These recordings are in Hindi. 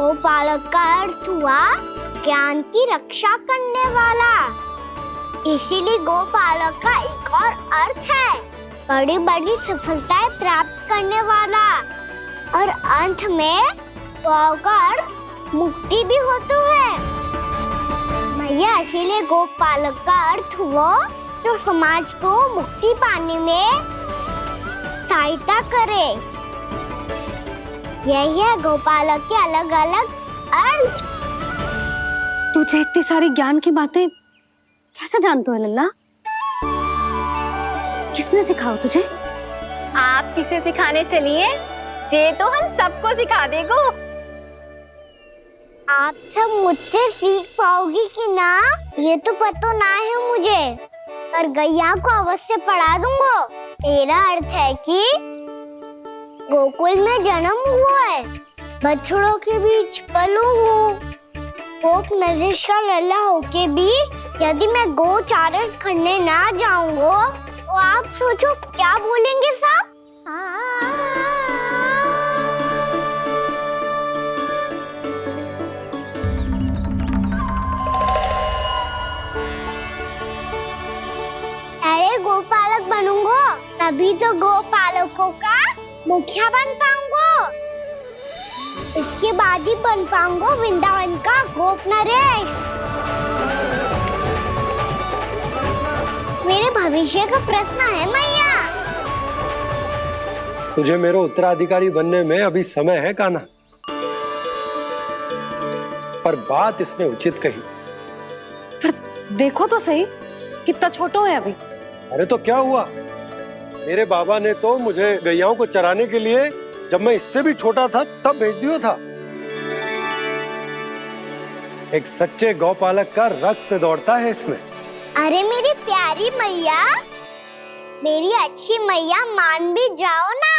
गोपालक का अर्थ हुआ ज्ञान की रक्षा करने वाला। इसीलिए गोपालक का एक और अर्थ है बड़ी बड़ी सफलताएं प्राप्त करने वाला, और अंत में गौ का अर्थ मुक्ति भी होती है। मैया इसीलिए गोपालक का अर्थ हुआ जो समाज को मुक्ति पाने में सहायता करे। यही है गोपालक के अलग अलग अर्थ। तुझे इतनी सारी ज्ञान की बातें कैसे जानते हो लल्ला? किसने सिखाओ तुझे? आप किसे सिखाने चलिए, जे तो हम सबको सिखा देगो। आप सब मुझसे सीख पाओगी कि ना ये तो पता ना है मुझे, पर गैया को अवश्य पढ़ा दूंगा। मेरा अर्थ है कि गोकुल में जन्म हुआ है, बछड़ों के बीच पलू हूँ, गोप नरेश का लल्ला होके भी यदि मैं गोचारण करने ना जाऊंगा तो आप सोचो क्या बोलेंगे साहब? अरे गोपालक बनूंगा तभी तो गोपालकों का मुखिया बन पाऊंगा, इसके बाद ही बन पाऊंगा वृंदावन का गोप नरेश। मेरे भविष्य का प्रश्न है मैया। तुझे मेरे उत्तराधिकारी बनने में अभी समय है कान्हा, पर बात इसने उचित कही। पर देखो तो सही कितना छोटा है अभी। अरे तो क्या हुआ, मेरे बाबा ने तो मुझे गैयाओं को चराने के लिए जब मैं इससे भी छोटा था तब भेज दिया था। एक सच्चे गौपालक का रक्त दौड़ता है इसमें। अरे मेरी प्यारी मैया, मेरी अच्छी मैया, मान भी जाओ ना।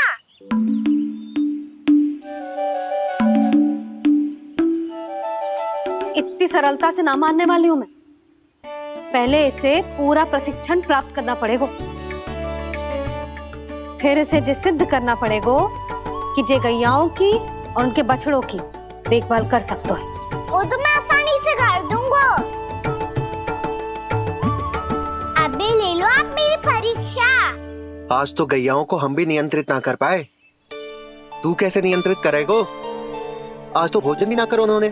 इतनी सरलता से ना मानने वाली हूं मैं। पहले इसे पूरा प्रशिक्षण प्राप्त करना पड़ेगा, फिर इसे ये सिद्ध करना पड़ेगा कि जे गैयाओं की और उनके बछड़ों की देखभाल कर सकते है। वो तो मैं आसानी से कर दूंगा। अबे ले लो आप मेरी परीक्षा। आज तो गैयाओं को हम भी नियंत्रित ना कर पाए, तू कैसे नियंत्रित करेगो? आज तो भोजन ही ना करो उन्होंने।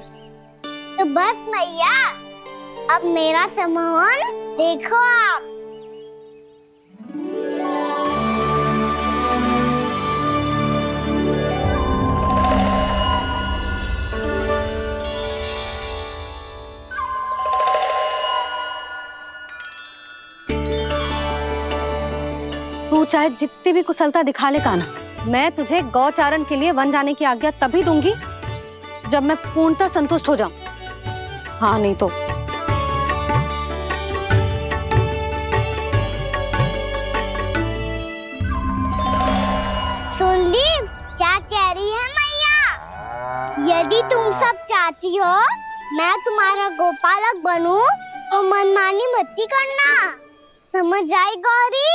तो बस मैया, अब मेरा सम्मान देखो आप। तू चाहे जितनी भी कुशलता दिखा ले कान्हा, मैं तुझे गौचारण के लिए वन जाने की आज्ञा तभी दूंगी जब मैं पूर्णतः संतुष्ट हो जाऊं। हाँ नहीं तो सुन ली क्या कह रही है मैया? यदि तुम सब चाहती हो मैं तुम्हारा गोपालक बनूं तो मनमानी मत करना, समझ आई गौरी?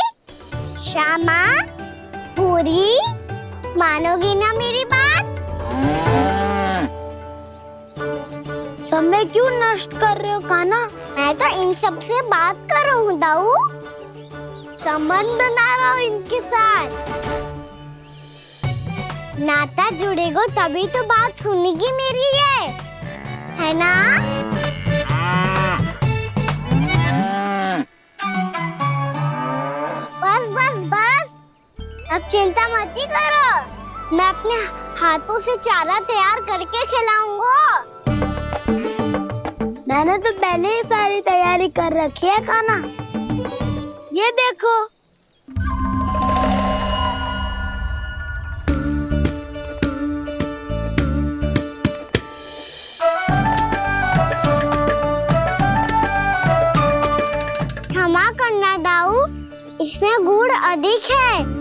श्यामा, पूरी, मानोगी ना मेरी बात? समय क्यों नष्ट कर रहे हो कान्हा? मैं तो इन सब से बात कर रहा हूँ दाऊ, संबंध बना रहा हूँ इनके साथ। नाता जुड़ेगा तभी तो बात सुनेगी मेरी, है ना? बस बस बस, अब चिंता मत ही करो, मैं अपने हाथों से चारा तैयार करके खिलाऊंगा। मैंने तो पहले ही सारी तैयारी कर रखी है कान्हा, ये देखो। क्षमा करना दाऊ, इसमें गुड़ अधिक है।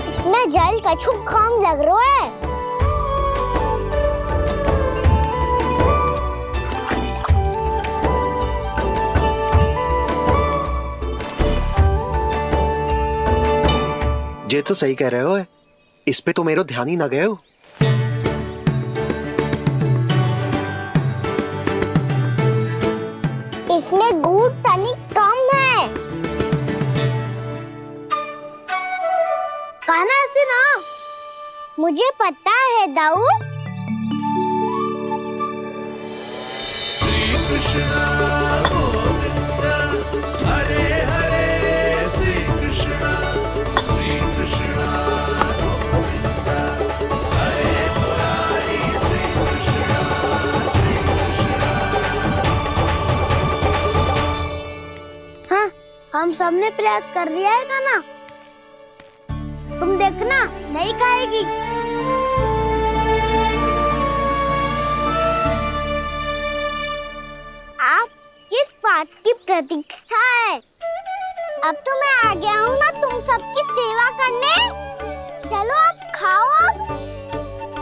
इसमें जल कछु कम लग रहा है। जे तो सही कह रहे हो, इस पे तो मेरो ध्यान ही ना गए हो। इसमें गुड़ तनिक कम है। कहना ऐसे ना, मुझे पता है दाऊ। श्री कृष्ण गोविंद हरे हरे, श्री कृष्ण गोविंद हरे मुरारी, श्री कृष्ण। हाँ, हम सबने प्रयास कर लिया है खाना। तुम देखना, नहीं खाएगी। आप किस बात की प्रतीक्षा है? अब तो मैं आ गया हूँ ना तुम सबकी सेवा करने। चलो आप खाओ अब।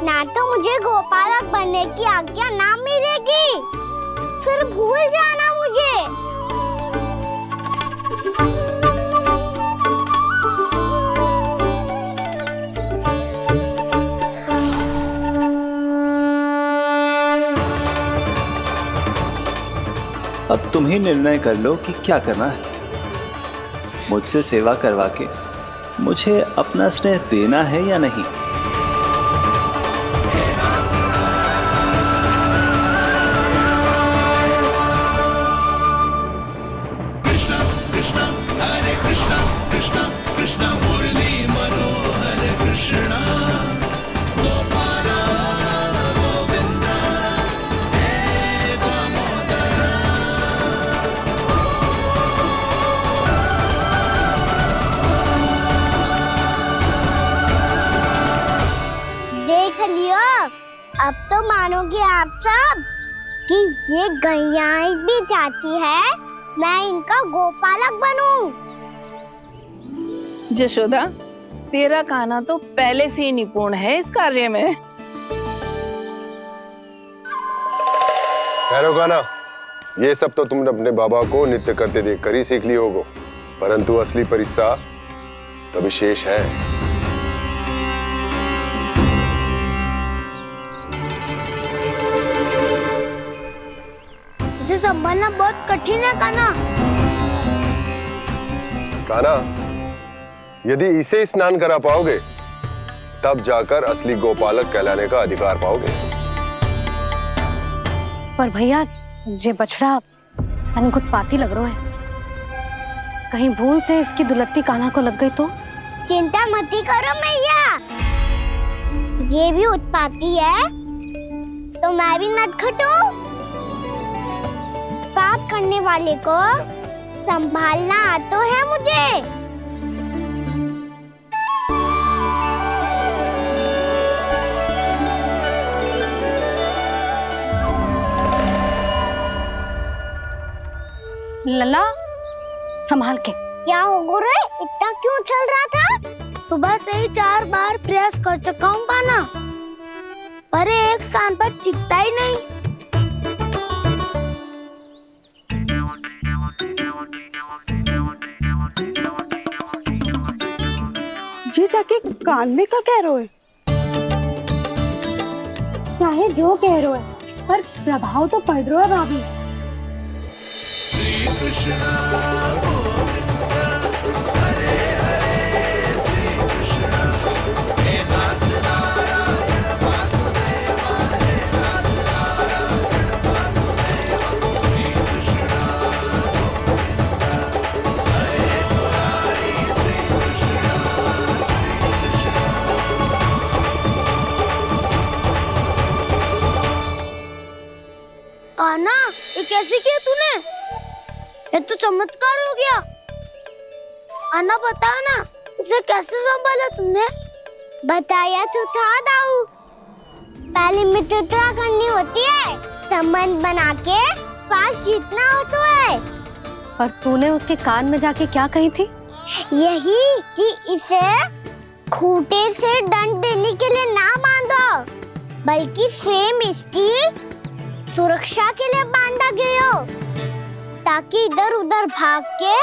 ना तो मुझे गोपालक बनने की आज्ञा ना मिलेगी, फिर भूल जाना मुझे। अब तुम ही निर्णय कर लो कि क्या करना है। मुझसे सेवा करवा के मुझे अपना स्नेह देना है या नहीं। कृष्ण कृष्ण हरे कृष्ण, कृष्ण कृष्ण मुरली मनोहर कृष्ण, गोपाल गोविंद हे दामोदर। देख लियो, अब तो मानोगे आप सब कि ये गैयाएं भी चाहती है मैं इनका गोपालक बनूं। जशोदा, तेरा कान्हा तो पहले से ही निपुण है इस कार्य में। ठहरो कान्हा, ये सब तो तुमने अपने बाबा को नृत्य करते देख कर ही सीख ली होगो, परंतु असली परिस्सा तो विशेष है। उसे संभालना बहुत कठिन है कान्हा। कान्हा, यदि इसे स्नान करा पाओगे तब जाकर असली गोपालक कहलाने का अधिकार पाओगे। पर भैया, जे बछड़ा तनिक उत्पाती लग रहा है। कहीं भूल से इसकी दुलत्ती कान्हा को लग गई तो? चिंता मत करो मैया, ये भी उत्पाती है तो मैं भी नटखट हूँ। पाप करने वाले को संभालना आता है मुझे। लला, संभाल के। क्या हो गुरु, इतना क्यों चल रहा था? सुबह से ही 4 बार प्रयास कर चुका हूँ कान्हा, पर एक स्थान पर टिकता ही नहीं। जी जाके कान में का कह रहे हो? चाहे जो कह रहे हो, पर प्रभाव तो पड़ रहा है भाभी। श्री कृष्ण गोविंद हरे हरे, श्री कृष्ण हे नाथ नारायण वासुदेव, हे नाथ नारायण वासुदेव। श्री कृष्ण गोविंद हरे मुरारी, श्री कृष्ण कान्हा, ये कैसे किया तूने? ये तो चमत्कार हो गया। अन्ना बता ना, इसे कैसे संभाला तुमने? बताया तो था दाऊ, पहले मित्रता करनी होती है, संबंध बना के पास जीतना होता है। पर तूने उसके कान में जाके क्या कही थी? यही कि इसे खूंटे से दंड देने के लिए ना बांधो, बल्कि सेम इसकी सुरक्षा के लिए बांधा गया हो, ताकि इधर उधर भाग के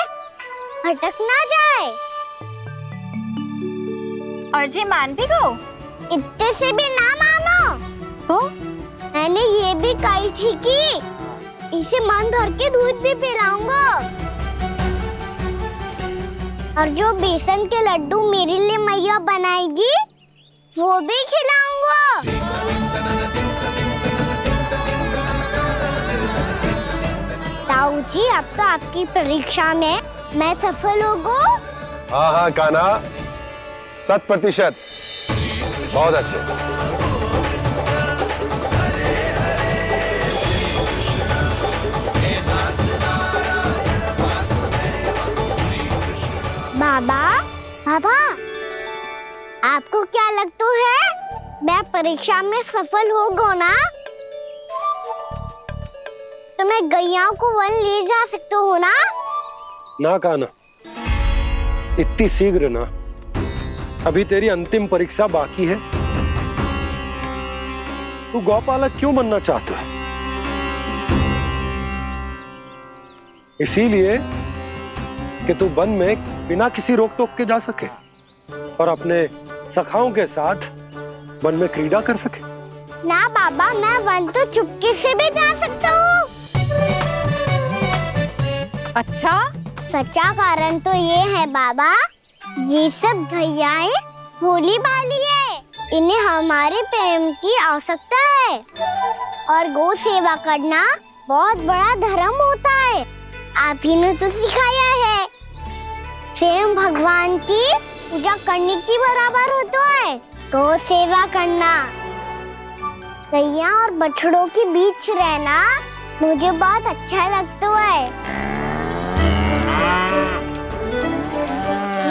भटक ना जाए। और जी मान भी गो? इतने से भी ना मानो। तो मैंने ये भी कही थी कि इसे मन भर के दूध भी पिलाऊंगा, और जो बेसन के लड्डू मेरे लिए मैया बनाएगी वो भी खिलाऊंगा। ताऊ जी, अब तो आपकी परीक्षा में मैं सफल होगा। हाँ हाँ कान्हा, 100%। बहुत अच्छे। बाबा, बाबा, आपको क्या लगता है मैं परीक्षा में सफल होगा ना? तो मैं गैया को वन ले जा सकता हूँ ना? ना कान्हा, इतनी शीघ्र ना। अभी तेरी अंतिम परीक्षा बाकी है। तू गौपालक क्यों बनना चाहता है? इसीलिए कि तू वन में बिना किसी रोक टोक के जा सके और अपने सखाओं के साथ वन में क्रीड़ा कर सके। ना बाबा, मैं वन तो चुपके से भी जा सकता हूँ। अच्छा, सच्चा कारण तो ये है बाबा, ये सब गैयाएं भोली भाली है, इन्हें हमारे प्रेम की आवश्यकता है, और गौ सेवा करना बहुत बड़ा धर्म होता है। आप ही ने तो सिखाया है, स्वयं भगवान की पूजा करने की बराबर होता है गौ सेवा करना। गैया और बछड़ों के बीच रहना मुझे बहुत अच्छा लगता है।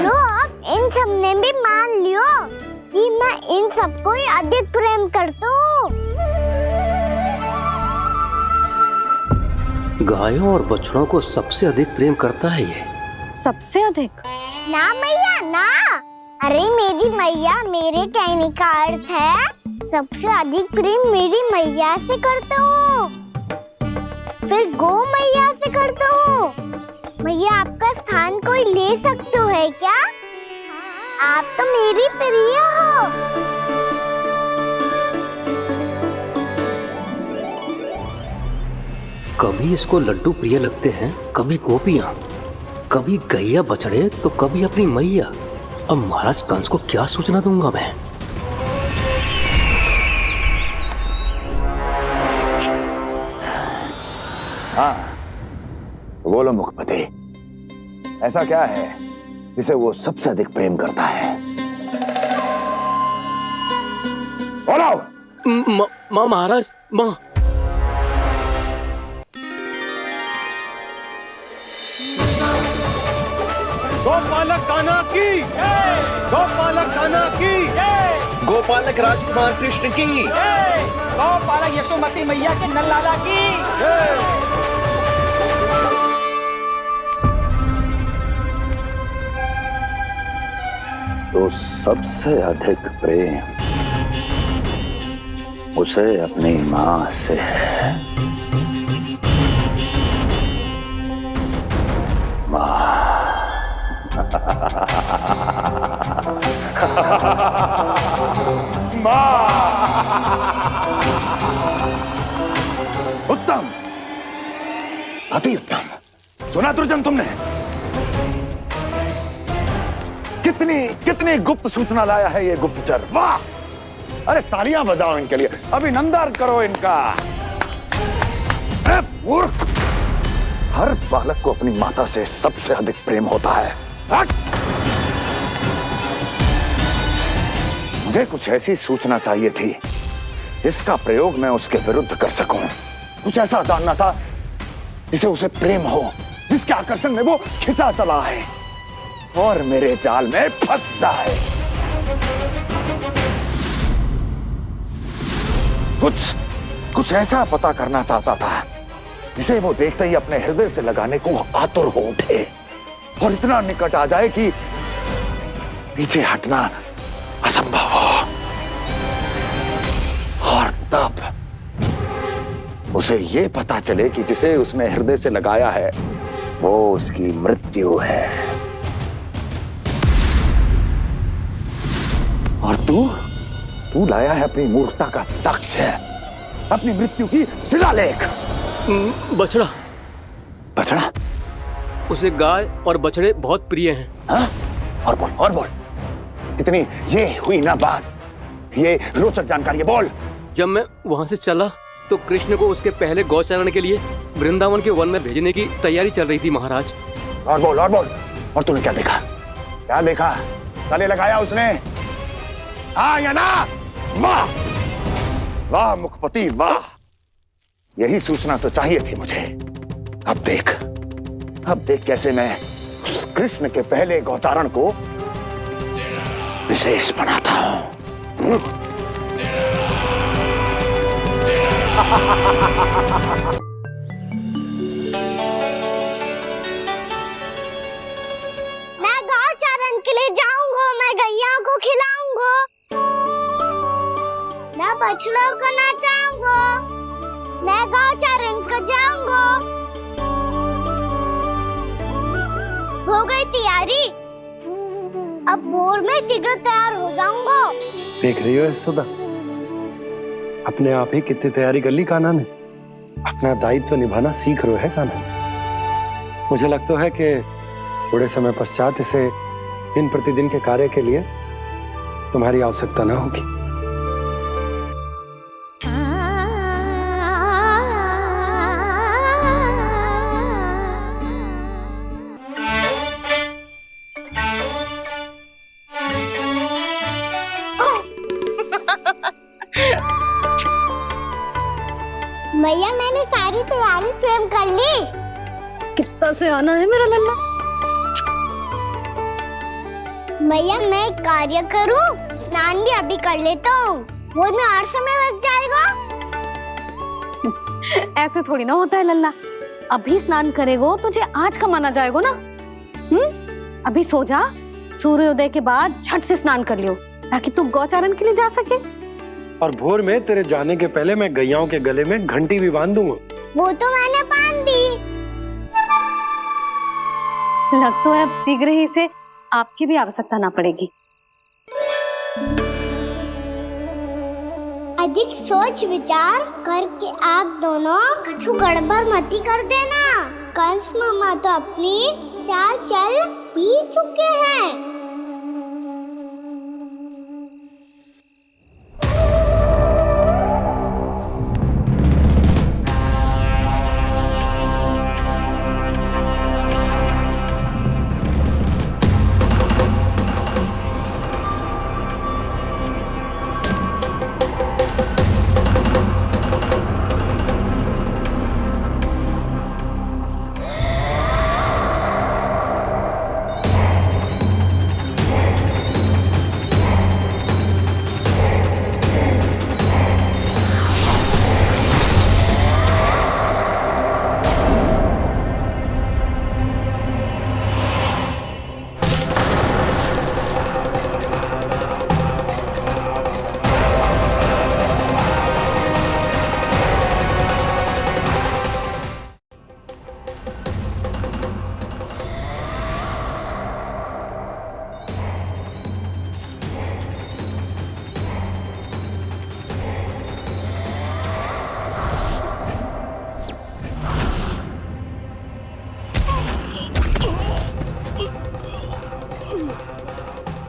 लो, अब इन सब ने भी मान लियो कि मैं इन सबको ही अधिक प्रेम करता हूँ। गायों और बछड़ों को सबसे अधिक प्रेम करता है ये। सबसे अधिक? ना मैया ना, अरे मेरी मैया, मेरे कहने का अर्थ है सबसे अधिक प्रेम मेरी मैया से करता हूँ, फिर गौ मैया से करता हूँ। मैया, आपका स्थान कोई ले सकते है क्या? आप तो मेरी प्रिय हो। कभी इसको लड्डू प्रिय लगते हैं, कभी गोपियां, कभी गैया बछड़े, तो कभी अपनी मैया। अब महाराज कंस को क्या सूचना दूंगा मैं? हाँ, बोलो मुखपति, ऐसा क्या है जिसे वो सबसे अधिक प्रेम करता है? बोलो। माँ महाराज, माँ। गोपालक कान्हा की, गोपालक कान्हा की, गोपालक राजकुमार कृष्ण की, गोपालक यशोमती मैया के नल लाला की। तो सबसे अधिक प्रेम उसे अपनी माँ से है। माँ। उत्तम, अति उत्तम। सुना दुर्जन तुमने? कितनी कितनी गुप्त सूचना लाया है ये गुप्तचर। वाह! अरे तालियां बजाओ इनके लिए, अभिनंदन करो इनका। अरे मूर्ख! हर बालक को अपनी माता से सबसे अधिक प्रेम होता है। मुझे कुछ ऐसी सूचना चाहिए थी जिसका प्रयोग मैं उसके विरुद्ध कर सकूं। कुछ ऐसा जानना था जिसे उसे प्रेम हो, जिसके आकर्षण में वो खिंचा चला है और मेरे जाल में फंस जाए। कुछ ऐसा पता करना चाहता था जिसे वो देखते ही अपने हृदय से लगाने को आतुर हो उठे और इतना निकट आ जाए कि पीछे हटना असंभव हो। और तब उसे ये पता चले कि जिसे उसने हृदय से लगाया है वो उसकी मृत्यु है। और तू लाया है अपनी मूर्खता का साक्ष्य, अपनी मृत्यु की शिलालेख। बछड़ा बछड़ा? उसे गाय और बछड़े बहुत प्रिय हैं। हाँ? और बोल कितनी ये हुई ना बात, ये रोचक जानकारी है, बोल। जब मैं वहां से चला तो कृष्ण को उसके पहले गौचारण के लिए वृंदावन के वन में भेजने की तैयारी चल रही थी महाराज। और बोल। और तूने क्या देखा? गले लगाया उसने? हाँ या ना? वाह वाह मुखपति वाह, यही सूचना तो चाहिए थी मुझे। अब देख कैसे मैं उस कृष्ण के पहले गौचारण को विशेष बनाता हूं। मैं गौचारण के लिए जाऊंगा, मैं गैया को खिलाऊंगा, मैं बछड़ों को नचाऊंगा, मैं गौचारण को जाऊंगा। हो गई तैयारी, अब भोर में शीघ्र तैयार हो जाऊंगा। देख रही हो सुधा, अपने आप ही कितनी तैयारी कर ली कान्हा ने। अपना दायित्व निभाना सीख रहे है कान्हा। मुझे लगता है कि थोड़े समय पश्चात इसे दिन प्रतिदिन के कार्य के लिए तुम्हारी आवश्यकता ना होगी। भैया मैंने सारी तैयारी स्वयं कर ली। कितना से आना है मेरा लल्ला? भैया मैं एक कार्य करूं, स्नान भी अभी कर लेता हूँ, वो में और समय लग जाएगा। ऐसे थोड़ी ना होता है लल्ला, अभी स्नान करेगो तुझे आज कमाना जाएगो ना। अभी सो जा, सूर्योदय के बाद झट से स्नान कर लियो ताकि तू गौचारण के लिए जा सके। और भोर में तेरे जाने के पहले मैं गैयाओं के गले में घंटी भी बांध दूंगा। वो तो मैंने बांध दी। लग तो है अब शीघ्र ही से आपकी भी आवश्यकता ना पड़ेगी। अधिक सोच विचार करके आप दोनों कछु गड़बड़ मती कर देना। कंस मामा तो अपनी चाल चल भी चुके हैं।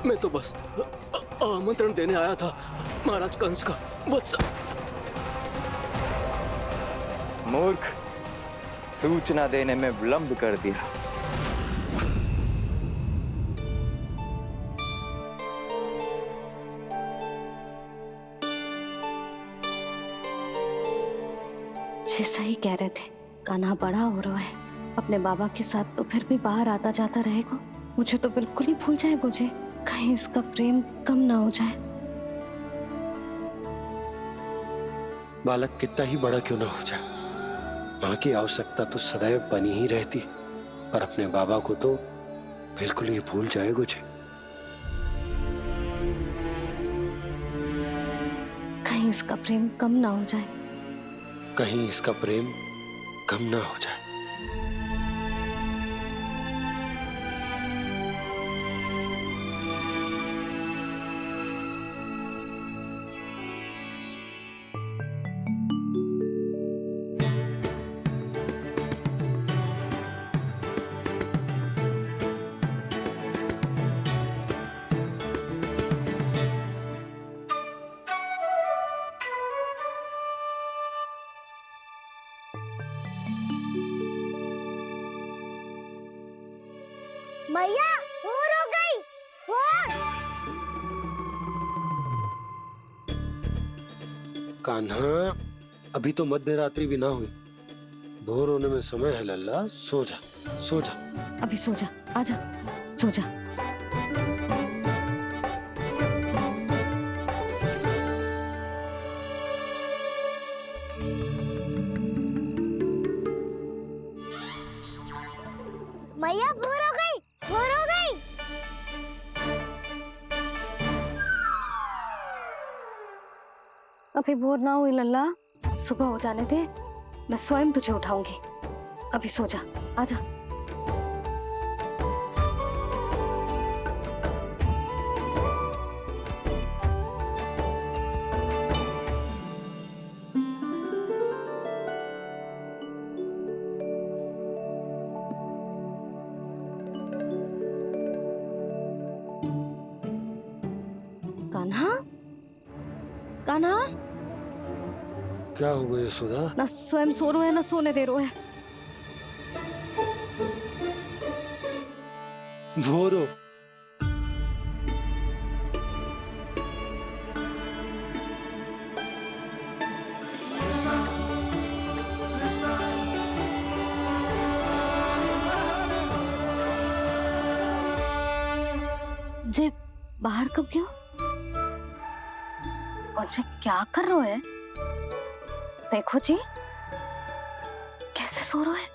मैं तो बस आमंत्रण देने आया था महाराज कंस का वत्स। मूर्ख, सूचना देने में विलंब कर दिया। जैसा ही कह रहे थे, कान्हा बड़ा हो रहा है, अपने बाबा के साथ तो फिर भी बाहर आता जाता रहेगा। मुझे तो बिल्कुल ही भूल जाए मुझे, कहीं इसका प्रेम कम ना हो जाए। बालक कितना ही बड़ा क्यों ना हो जाए, माँ की आवश्यकता तो सदैव बनी ही रहती, पर अपने बाबा को तो बिल्कुल ही भूल जाए मुझे। कहीं इसका प्रेम कम ना हो जाए। कहीं इसका प्रेम कम ना हो जाए। मैया भोर हो गई। भोर। कान्हा, अभी तो मध्य रात्रि भी ना हुई। भोर होने में समय है लल्ला, सो जा सो जा। अभी सो जा, आजा सो जा। मैया भोर हो गई। भोर हो गई। अभी भोर ना हुई लल्ला, सुबह हो जाने दे, मैं स्वयं तुझे उठाऊंगी। अभी सो जा, आजा। कान्हा, कान्हा, क्या हो गया यशोदा? ना स्वयं सो रहे है ना सोने दे रहे है। भोर हो। जे बाहर कब क्यों? और जे क्या कर रहे है? देखो जी, कैसे सो रहे हैं।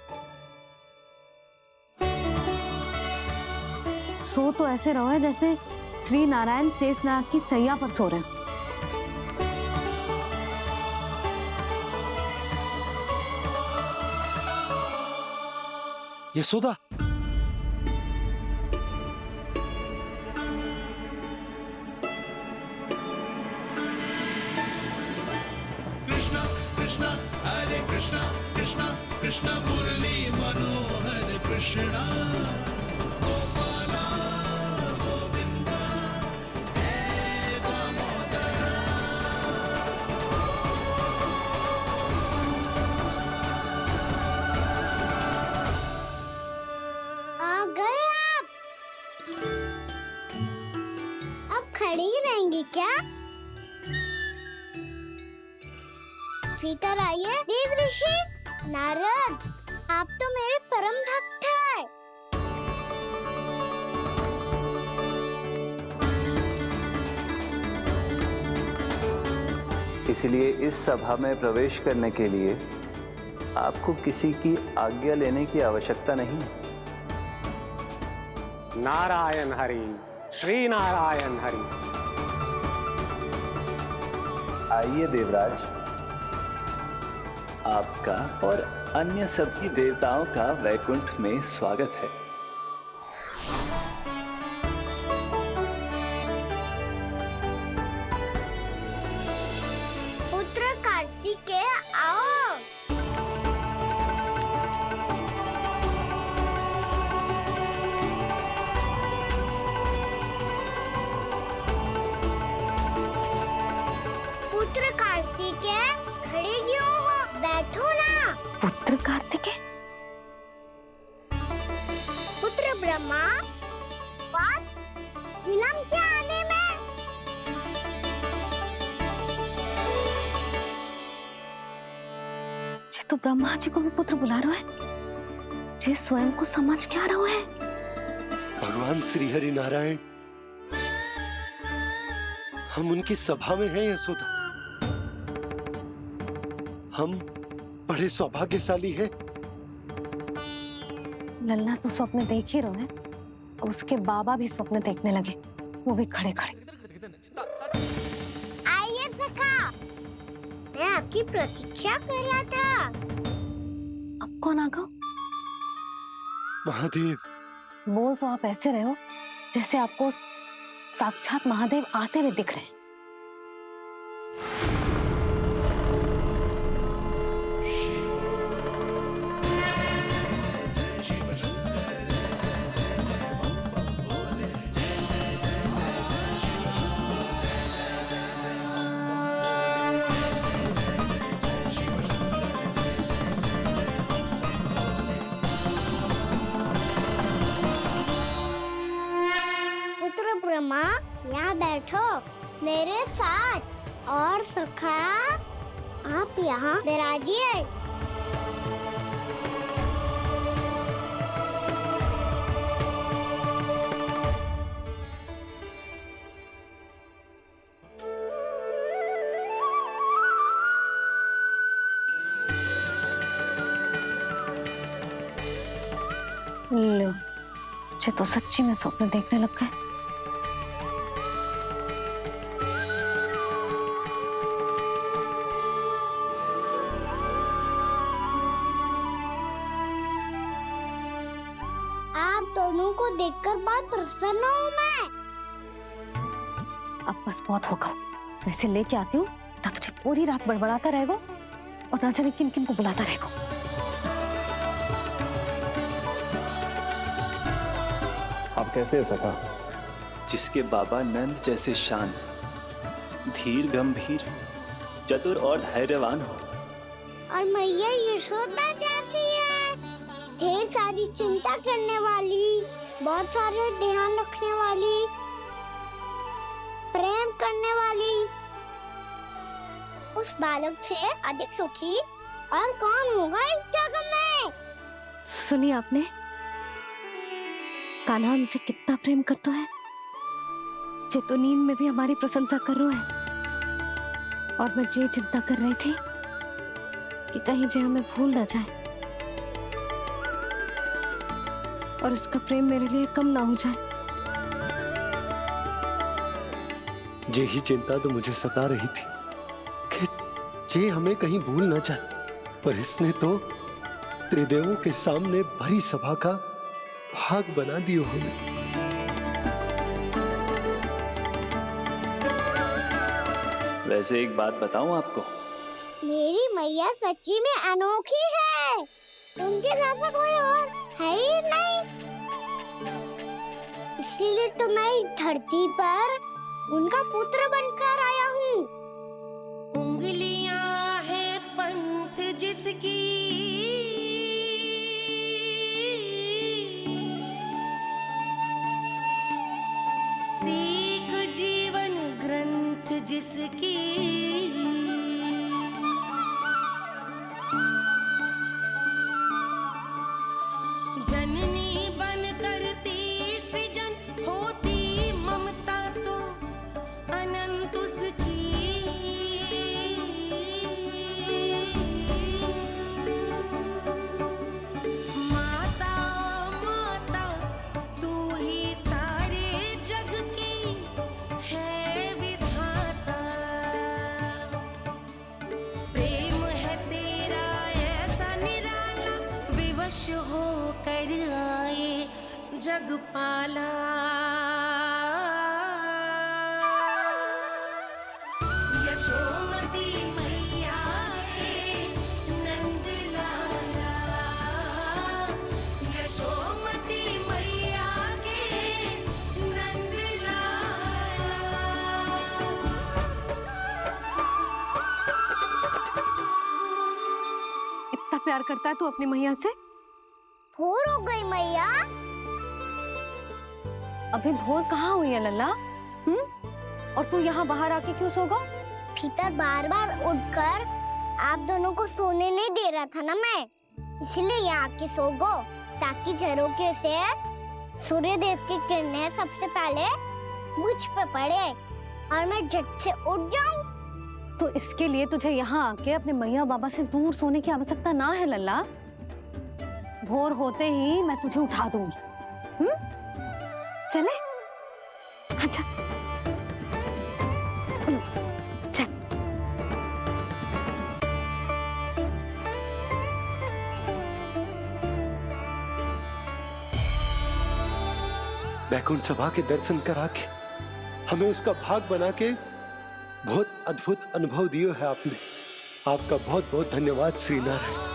सो तो ऐसे रहो है जैसे श्री नारायण शेषनाग की सैया पर सो रहे हैं। यशोदा, कृष्णा कृष्णा हरे कृष्णा कृष्णा कृष्णा मुरली मनोहर कृष्णा गोपाला गोविंदा हे दामोदरा। आ गए आप। अब खड़ी ही रहेंगी क्या? भीतर आइए। देव ऋषि नारद, आप तो मेरे परम भक्त हैं। इसलिए इस सभा में प्रवेश करने के लिए आपको किसी की आज्ञा लेने की आवश्यकता नहीं है। नारायण हरि, श्री नारायण हरि। आइए देवराज, आपका और अन्य सभी देवताओं का वैकुंठ में स्वागत है। पुत्र कार्तिकेय आओ। पुत्र कार्तिकेय खड़े क्यों हो? बैठो ना। पुत्र कार्तिकेय? पुत्र ब्रह्मा, बात विलंब क्या आने में? जी तो ब्रह्मा जी को भी पुत्र बुला रहे हैं। जी स्वयं को समझ क्या रहे हैं? भगवान श्री हरि नारायण, हम उनकी सभा में हैं यशोदा। हम बड़े सौभाग्यशाली हैं। लल्ला तो स्वप्न देख ही रहे हैं, उसके बाबा भी स्वप्न देखने लगे, वो भी खड़े खड़े। आइए सखा, मैं आपकी प्रतीक्षा कर रहा था। अब कौन आ गया? महादेव। बोल तो आप ऐसे रहे हो जैसे आपको साक्षात महादेव आते हुए दिख रहे हैं। पुत्र ब्रह्मा, यहाँ बैठो मेरे साथ। और सखा, आप यहाँ विराजिए। लो, मुझे तो सच्ची में स्वप्न देखने लग गए। आप दोनों को देखकर बहुत प्रसन्न हूँ मैं। अब बस बहुत होगा। वैसे लेके आती हूँ ना, तुझे पूरी रात बड़बड़ाता रहेगा और ना जाने किन किन को बुलाता रहेगा। आप कैसे हैं सखा? जिसके बाबा नंद जैसे शान, धीर गंभीर, चतुर और धैर्यवान हो। और मैया यशोदा जैसी है, ढेर सारी चिंता करने वाली, बहुत सारे ध्यान रखने वाली, प्रेम करने वाली। उस बालक से अधिक सुखी और कौन होगा इस जगत में? सुनिए आपने, कान्हा हमसे कितना प्रेम करता है। जे तो नींद में भी हमारी प्रशंसा कर रहा है। और मैं ये चिंता कर रही थी कि कहीं जे हमें भूल ना जाए और इसका प्रेम मेरे लिए कम ना हो जाए। यही चिंता तो मुझे सता रही थी कि जे हमें कहीं भूल ना जाए, पर इसने तो त्रिदेवों के सामने भरी सभा का भाग बना दियो हमें। वैसे एक बात बताऊं आपको, मेरी मैया सच्ची में अनोखी है। उनके जैसा कोई और है ही नहीं। इसीलिए तो मैं इस धरती पर उनका पुत्र बनकर आया हूँ। उंगलियां है पंथ जिसकी, सीख जीवन ग्रंथ जिसकी, जननी बन करती सृजन होती ममता तो अनंत उसकी। माता माता तू ही सारे जग की है विधाता। प्रेम है तेरा ऐसा निराला, विवश हो कर आए जग पाला। यशोमती मैया के नंद लाला, यशोमती मैया के नंद लाला। इतना प्यार करता है तू अपनी मैया से? भोर हो गई मैया। अभी भोर कहाँ हुई है लल्ला? और तू यहाँ बाहर आके क्यों सो गया? भीतर बार बार उठकर आप दोनों को सोने नहीं दे रहा था ना मैं, इसलिए यहाँ आके सो गो, ताकि झरोखे से सूर्य देव की किरणें सबसे पहले मुझ पे पड़े और मैं झट से उठ जाऊं। तो इसके लिए तुझे यहाँ आके अपने मैया बाबा से दूर सोने की आवश्यकता ना है लल्ला। भोर होते ही मैं तुझे उठा दूंगी। चले? अच्छा चल। बैकुंठ सभा के दर्शन करा के हमें उसका भाग बना के बहुत अद्भुत अनुभव दियो है आपने। आपका बहुत बहुत धन्यवाद श्रीनारायण।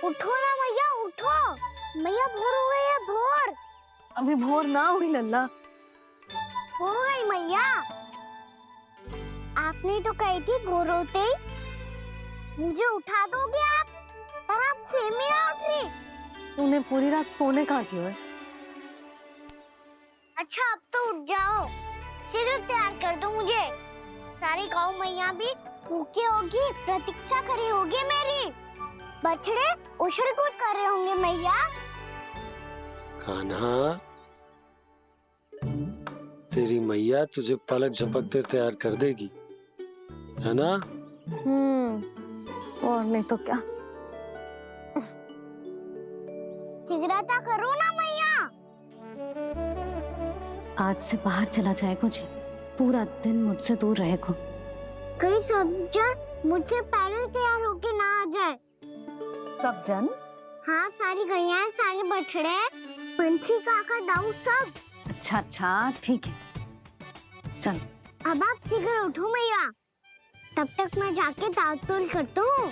उठो ना मैया, उठो। मैया भोर हो गई है, भोर। अभी भोर ना हुई लल्ला। हो गई मैया। आपने तो कही थी भोर होते ही मुझे उठा दोगे आप, पर आप सेम ही ना उठ रही। तूने पूरी रात सोने कहाँ की है? अच्छा अब तो उठ जाओ, शीघ्र तैयार कर दो मुझे। सारी गाँव मैया भी भूखी होगी, प्रतीक्षा करी होगी मेरी। बछड़े उछल कूद कर रहे होंगे मैया। कान्हा, तेरी मैया तुझे पलक झपकते तैयार कर देगी, है ना? और नहीं तो क्या। शीघ्रता करो ना मैया। आज से बाहर चला जाएगा जी, पूरा दिन मुझसे दूर रहेगा। कहीं सब जन मुझसे पहले तैयार होके ना आ जाए। सब जन? हाँ, सारी गैया, सारे बछड़े, पंछी, काका, दाऊ सब। अच्छा ठीक है, चल। अब आप शीघ्र उठो मैया, तब तक मैं जाके ताल-तोल करता हूँ।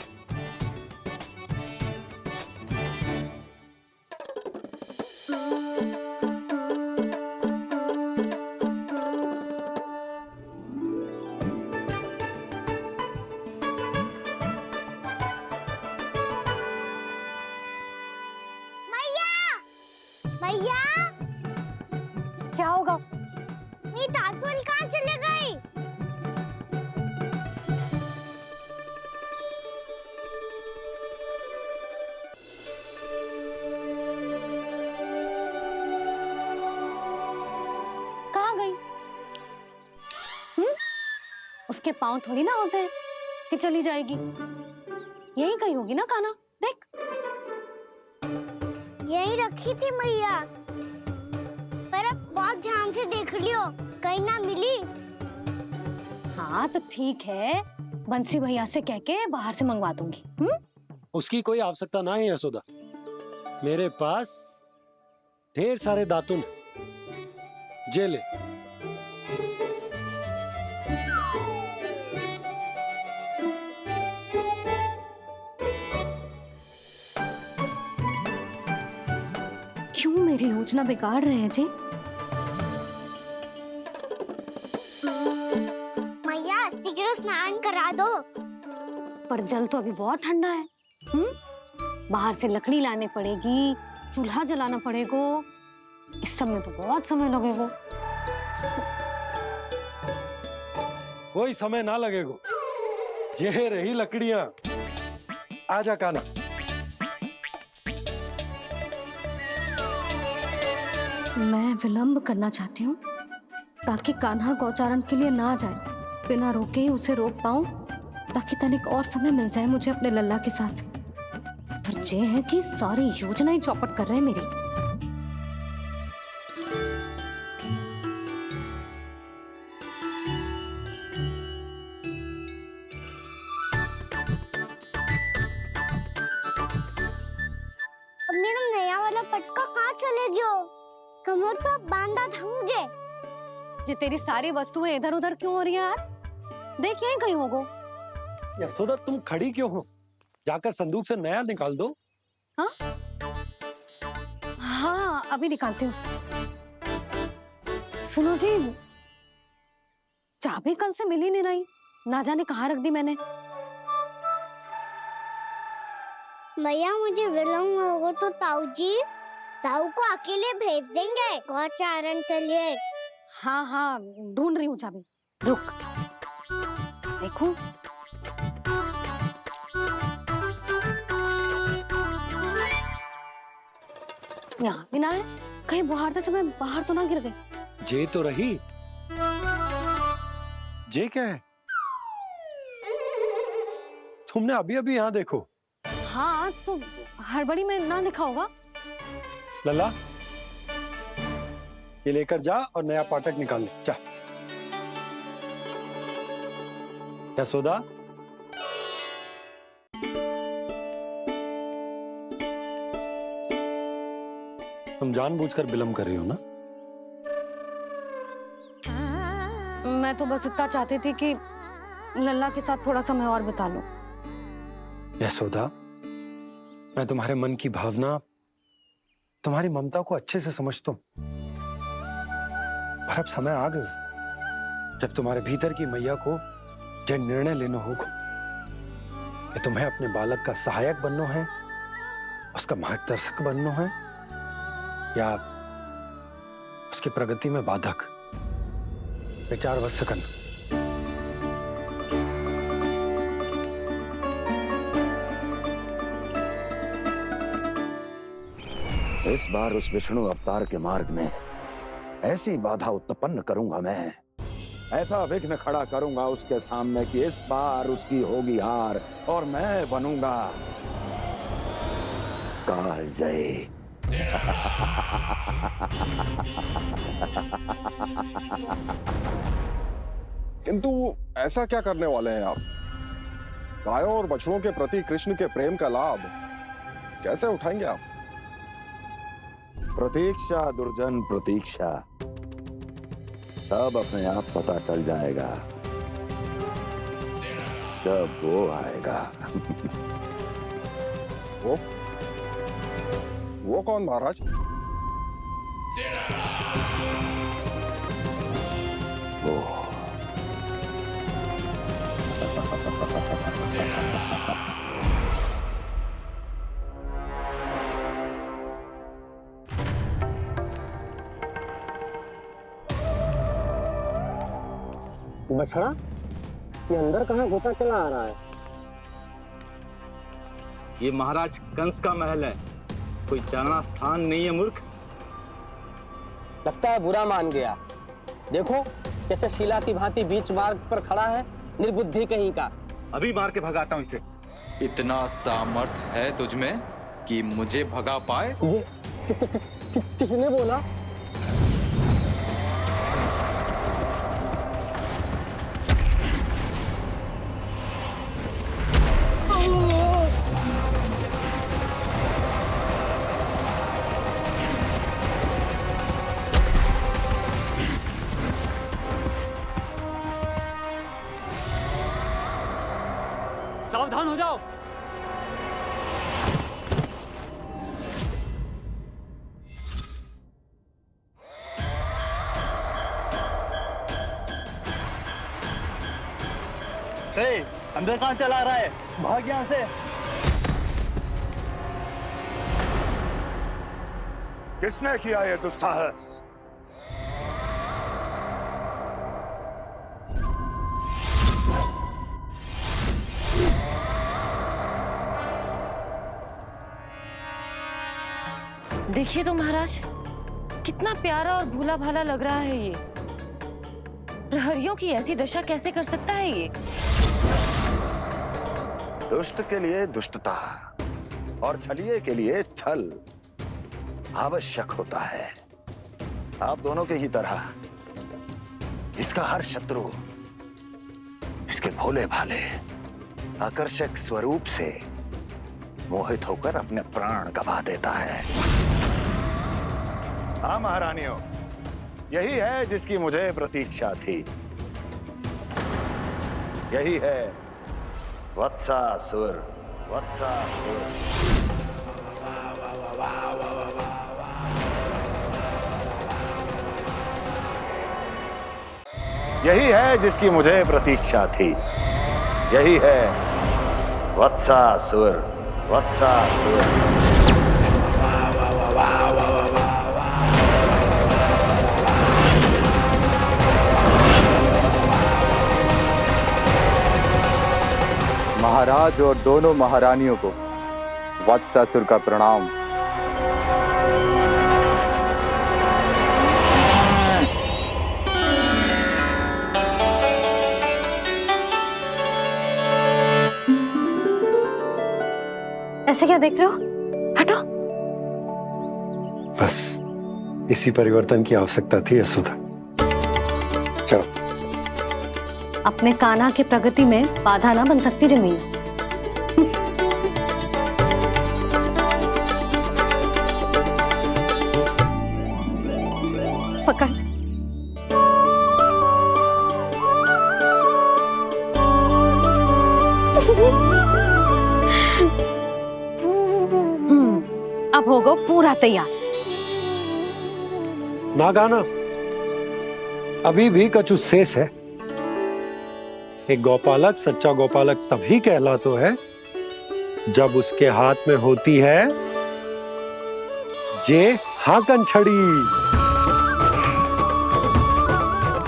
मैया, क्या होगा? मेरी ताल-तोल कहाँ चले गई? कहाँ गई? उसके पाँव थोड़ी ना होते हैं कि चली जाएगी। यही कहीं होगी ना कान्हा, देख। यही रखी थी मैया, पर अब बहुत ध्यान से देख लियो, कहीं ना मिली। हाँ तो ठीक है, बंसी भैया से कह के बाहर से मंगवा दूंगी। उसकी कोई आवश्यकता ना है यशोदा, मेरे पास ढेर सारे दातुन जे ले। क्यों मेरी योजना बिगाड़ रहे हैं जी? मैया शीघ्र स्नान करा दो। पर जल तो अभी बहुत ठंडा है। बाहर से लकड़ी लाने पड़ेगी, चूल्हा जलाना पड़ेगा, इस सब में तो बहुत समय लगेगा। कोई समय ना लगेगा, ये रही लकड़ियां। आजा कान्हा। मैं विलंब करना चाहती हूँ ताकि कान्हा गौचारण के लिए ना जाए, बिना रोके ही उसे रोक पाऊं, ताकि तनिक और समय मिल जाए मुझे अपने लल्ला के साथ। पर ये है कि सारी योजना ही चौपट कर रहे हैं मेरी। अब मेरा नया वाला पटका कहाँ चले गयो? कमर पर बांधा था मुझे। ये तेरी सारी वस्तुएं इधर उधर क्यों हो रही हैं आज? देख यहीं कहीं होगो। यशोदा तुम खड़ी क्यों हो? जाकर संदूक से नया निकाल दो। हाँ हाँ, अभी निकालती हूँ। सुनो जी, चाबी कल से मिल ही नहीं रही, ना जाने कहाँ रख दी मैंने। मैया मुझे विलम्ब होगा तो ताऊ को अकेले भेज देंगे गौचारण के लिए। हाँ हाँ, ढूंढ रही हूँ चाबी, रुक। देखो यहाँ भी ना है, कहीं बाहर समय बाहर तो ना गिर गए। जे तो रही। जे क्या है? तुमने अभी अभी यहाँ देखो। हाँ तो हड़बड़ी में ना दिखा होगा। लल्ला, ये लेकर जा और नया पाठक निकाल ले। जा। यशोदा, तुम जानबूझकर विलंब कर रही हो ना? मैं तो बस इतना चाहती थी कि लल्ला के साथ थोड़ा समय और बिता लूं। यशोदा, मैं तुम्हारे मन की भावना, तुम्हारी ममता को अच्छे से समझता हूं। पर अब समय आ गया जब तुम्हारे भीतर की मैया को यह निर्णय लेना होगा कि तुम्हें अपने बालक का सहायक बनना है, उसका मार्गदर्शक बनना है, या उसकी प्रगति में बाधक। विचार अवश्य करना। इस बार उस विष्णु अवतार के मार्ग में ऐसी बाधा उत्पन्न करूंगा मैं, ऐसा विघ्न खड़ा करूंगा उसके सामने कि इस बार उसकी होगी हार और मैं बनूंगा कालजयी। किंतु ऐसा क्या करने वाले हैं आप? गायों और बछड़ों के प्रति कृष्ण के प्रेम का लाभ कैसे उठाएंगे आप? प्रतीक्षा दुर्जन प्रतीक्षा, सब अपने आप पता चल जाएगा जब वो आएगा। वो कौन महाराज? वो बछड़ा, ये अंदर कहाँ घुसा चला आ रहा है? ये महाराज कंस का महल है, कोई जाना स्थान नहीं है मूर्ख। लगता है बुरा मान गया। देखो कैसे शीला की भांति बीच मार्ग पर खड़ा है, निर्बुद्धि कहीं का। अभी मार के भगाता हूँ इसे। इतना सामर्थ है तुझमें कि मुझे भगा पाए? ये किसने बोला? सावधान हो जाओ। अंदर कहाँ चला रहा है? भाग यहाँ से। किसने किया ये दुस्साहस? देखिए तो महाराज, कितना प्यारा और भोला भाला लग रहा है ये। प्रहरियों की ऐसी दशा कैसे कर सकता है ये? दुष्ट के लिए दुष्टता और छलिए के लिए छल आवश्यक होता है। आप दोनों के ही तरह इसका हर शत्रु इसके भोले भाले आकर्षक स्वरूप से मोहित होकर अपने प्राण गवा देता है। हाँ महारानियों, यही है जिसकी मुझे प्रतीक्षा थी। यही है वत्सासुर। वत्सासुर यही है जिसकी मुझे प्रतीक्षा थी। यही है वत्सासुर। वत्सासुर महाराज और दोनों महारानियों को वत्सासुर का प्रणाम। ऐसे क्या देख रहे हो? हटो। बस इसी परिवर्तन की आवश्यकता थी यशोदा। चलो। अपने कान्हा के प्रगति में बाधा ना बन सकती जमीन। पकड़। अब होगा पूरा तैयार। ना गाना, अभी भी कछु शेष है। एक गौपालक सच्चा गौपालक तभी कहलाता है जब उसके हाथ में होती है जे हाकन छड़ी।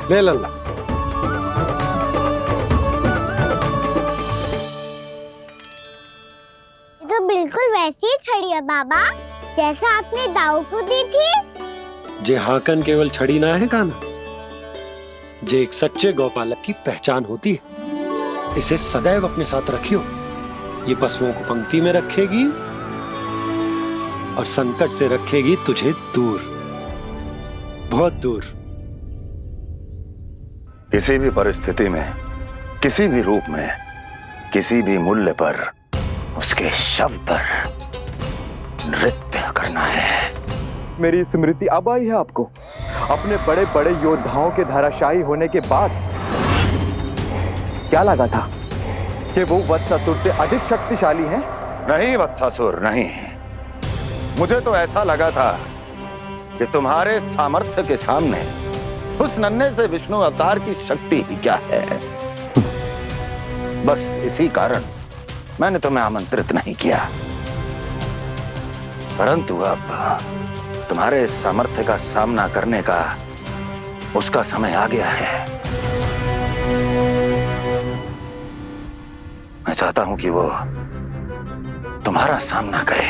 ले लल्ला। तो बिल्कुल वैसी ही छड़ी है बाबा जैसा आपने दाऊ को दी थी। जे हाकन केवल छड़ी ना है कान्हा, जे एक सच्चे गौपालक की पहचान होती है। इसे सदैव अपने साथ रखियो। ये पशुओं को पंक्ति में रखेगी और संकट से रखेगी तुझे दूर, बहुत दूर। किसी भी परिस्थिति में, किसी भी रूप में, किसी भी मूल्य पर उसके शव पर नृत्य करना है। मेरी स्मृति अब आई है आपको? अपने बड़े बड़े योद्धाओं के धराशायी होने के बाद क्या लगा था कि वो वत्सासुर से अधिक शक्तिशाली हैं? नहीं वत्सासुर, नहीं। मुझे तो ऐसा लगा था कि तुम्हारे सामर्थ्य के सामने उस नन्हे से विष्णु अवतार की शक्ति ही क्या है। बस इसी कारण मैंने तुम्हें आमंत्रित नहीं किया। परंतु अब तुम्हारे सामर्थ्य का सामना करने का उसका समय आ गया है। मैं चाहता हूं कि वो तुम्हारा सामना करे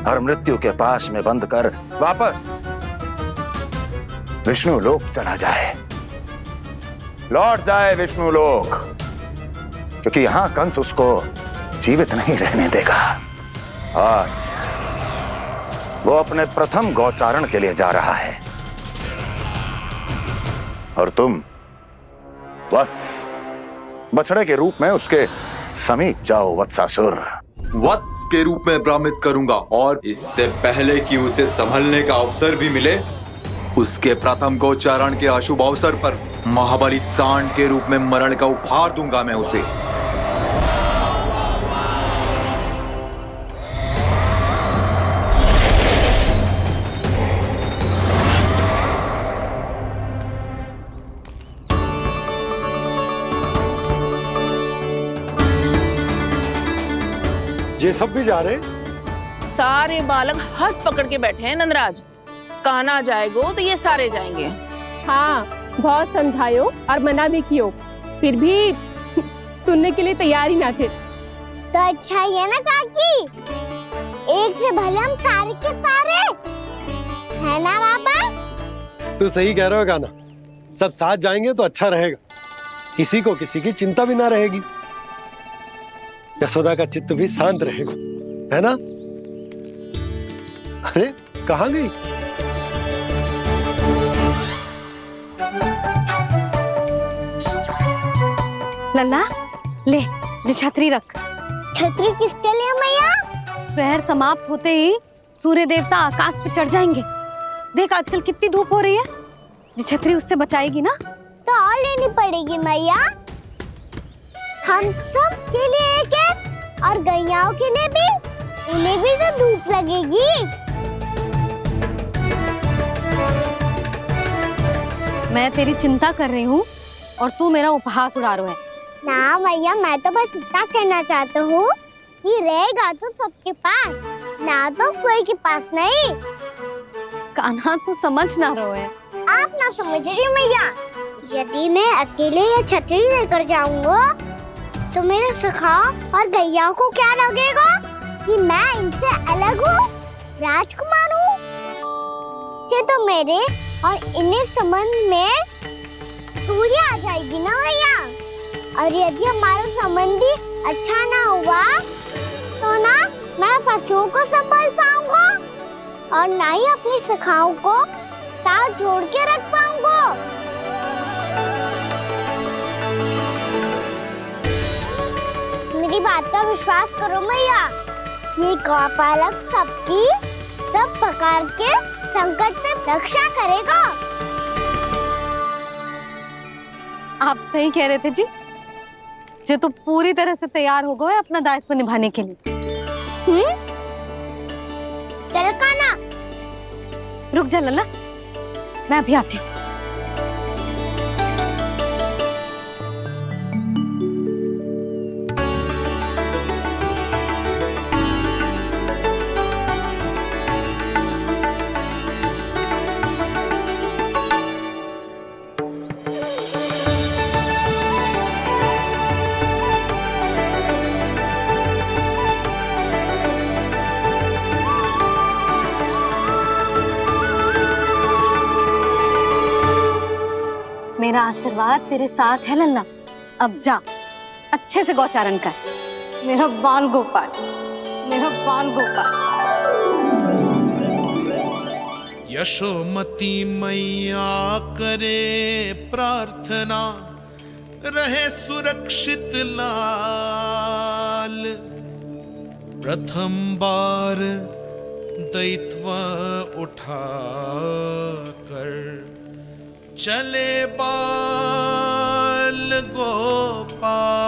और मृत्यु के पाश में बंद कर वापस विष्णु लोक चला जाए, लौट जाए विष्णु लोक, क्योंकि यहां कंस उसको जीवित नहीं रहने देगा। आज वो अपने प्रथम गौचारण के लिए जा रहा है और तुम वत्स, बछड़े के रूप में उसके समीप जाओ वत्सासुर। वत्स के रूप में भ्रमित करूंगा और इससे पहले कि उसे संभलने का अवसर भी मिले, उसके प्रथम गोचारण के अशुभ अवसर पर महाबली सांड के रूप में मरण का उपहार दूंगा मैं उसे। ये सब भी जा रहे? सारे बालक हाथ पकड़ के बैठे हैं नंदराज। कान्हा जाएगो तो ये सारे जाएंगे। हाँ, बहुत समझायो और मना भी कियो, फिर भी सुनने के लिए तैयार ही ना थे। तो अच्छा ही है ना काकी, एक से भले हम सारे के सारे, है ना बाबा? तू सही कह रहा हो गाना, सब साथ जाएंगे तो अच्छा रहेगा, किसी को किसी की चिंता भी ना रहेगी, यशोदा का चित्त भी शांत रहेगा, है ना? अरे कहाँ गई? लल्ला ले, जो छतरी रख। छतरी किसके लिए मैया? प्रहर समाप्त होते ही सूर्य देवता आकाश पे चढ़ जाएंगे। देख आजकल कितनी धूप हो रही है, जो छतरी उससे बचाएगी ना। तो और लेनी पड़ेगी मैया, हम सब के लिए एक एक और गैयाओं के लिए भी, उन्हें भी तो धूप लगेगी। मैं तेरी चिंता कर रही हूँ और तू मेरा उपहास उड़ा रहा है। ना भैया, मैं तो बस इतना कहना चाहता हूँ कि रहेगा तो सबके पास, ना तो कोई के पास नहीं। कान्हा तू समझ ना रहो है। आप ना समझ रही मैया, यदि मैं अकेले ये छतरी लेकर जाऊंगा तो मेरे सखा और गैयाओं को क्या लगेगा कि मैं इनसे अलग हूँ, राजकुमार हूँ। से तो मेरे और इन्हें संबंध में दूरी आ जाएगी ना भैया। और यदि हमारा संबंधी अच्छा ना हुआ तो ना मैं पशुओं को संभाल पाऊंगा और ना ही अपनी सखाओं को साथ जोड़ के रख पाऊंगा। मेरी बात का विश्वास करो मैया, ये गौपालक सबकी सब प्रकार के संकट से रक्षा करेगा। आप सही कह रहे थे जी। जे तो पूरी तरह से तैयार हो गए अपना दायित्व निभाने के लिए। चल काना। रुक जा लल्ला, मैं अभी आती हूँ। मेरा आशीर्वाद तेरे साथ है लल्ला। अब जा अच्छे से गौचारण कर। मेरा बाल गोपाल, मेरा बाल गोपाल। यशोमती मैया करे प्रार्थना, रहे सुरक्षित लाल। प्रथम बार दैत्व उठा कर चले बाल गोपाल।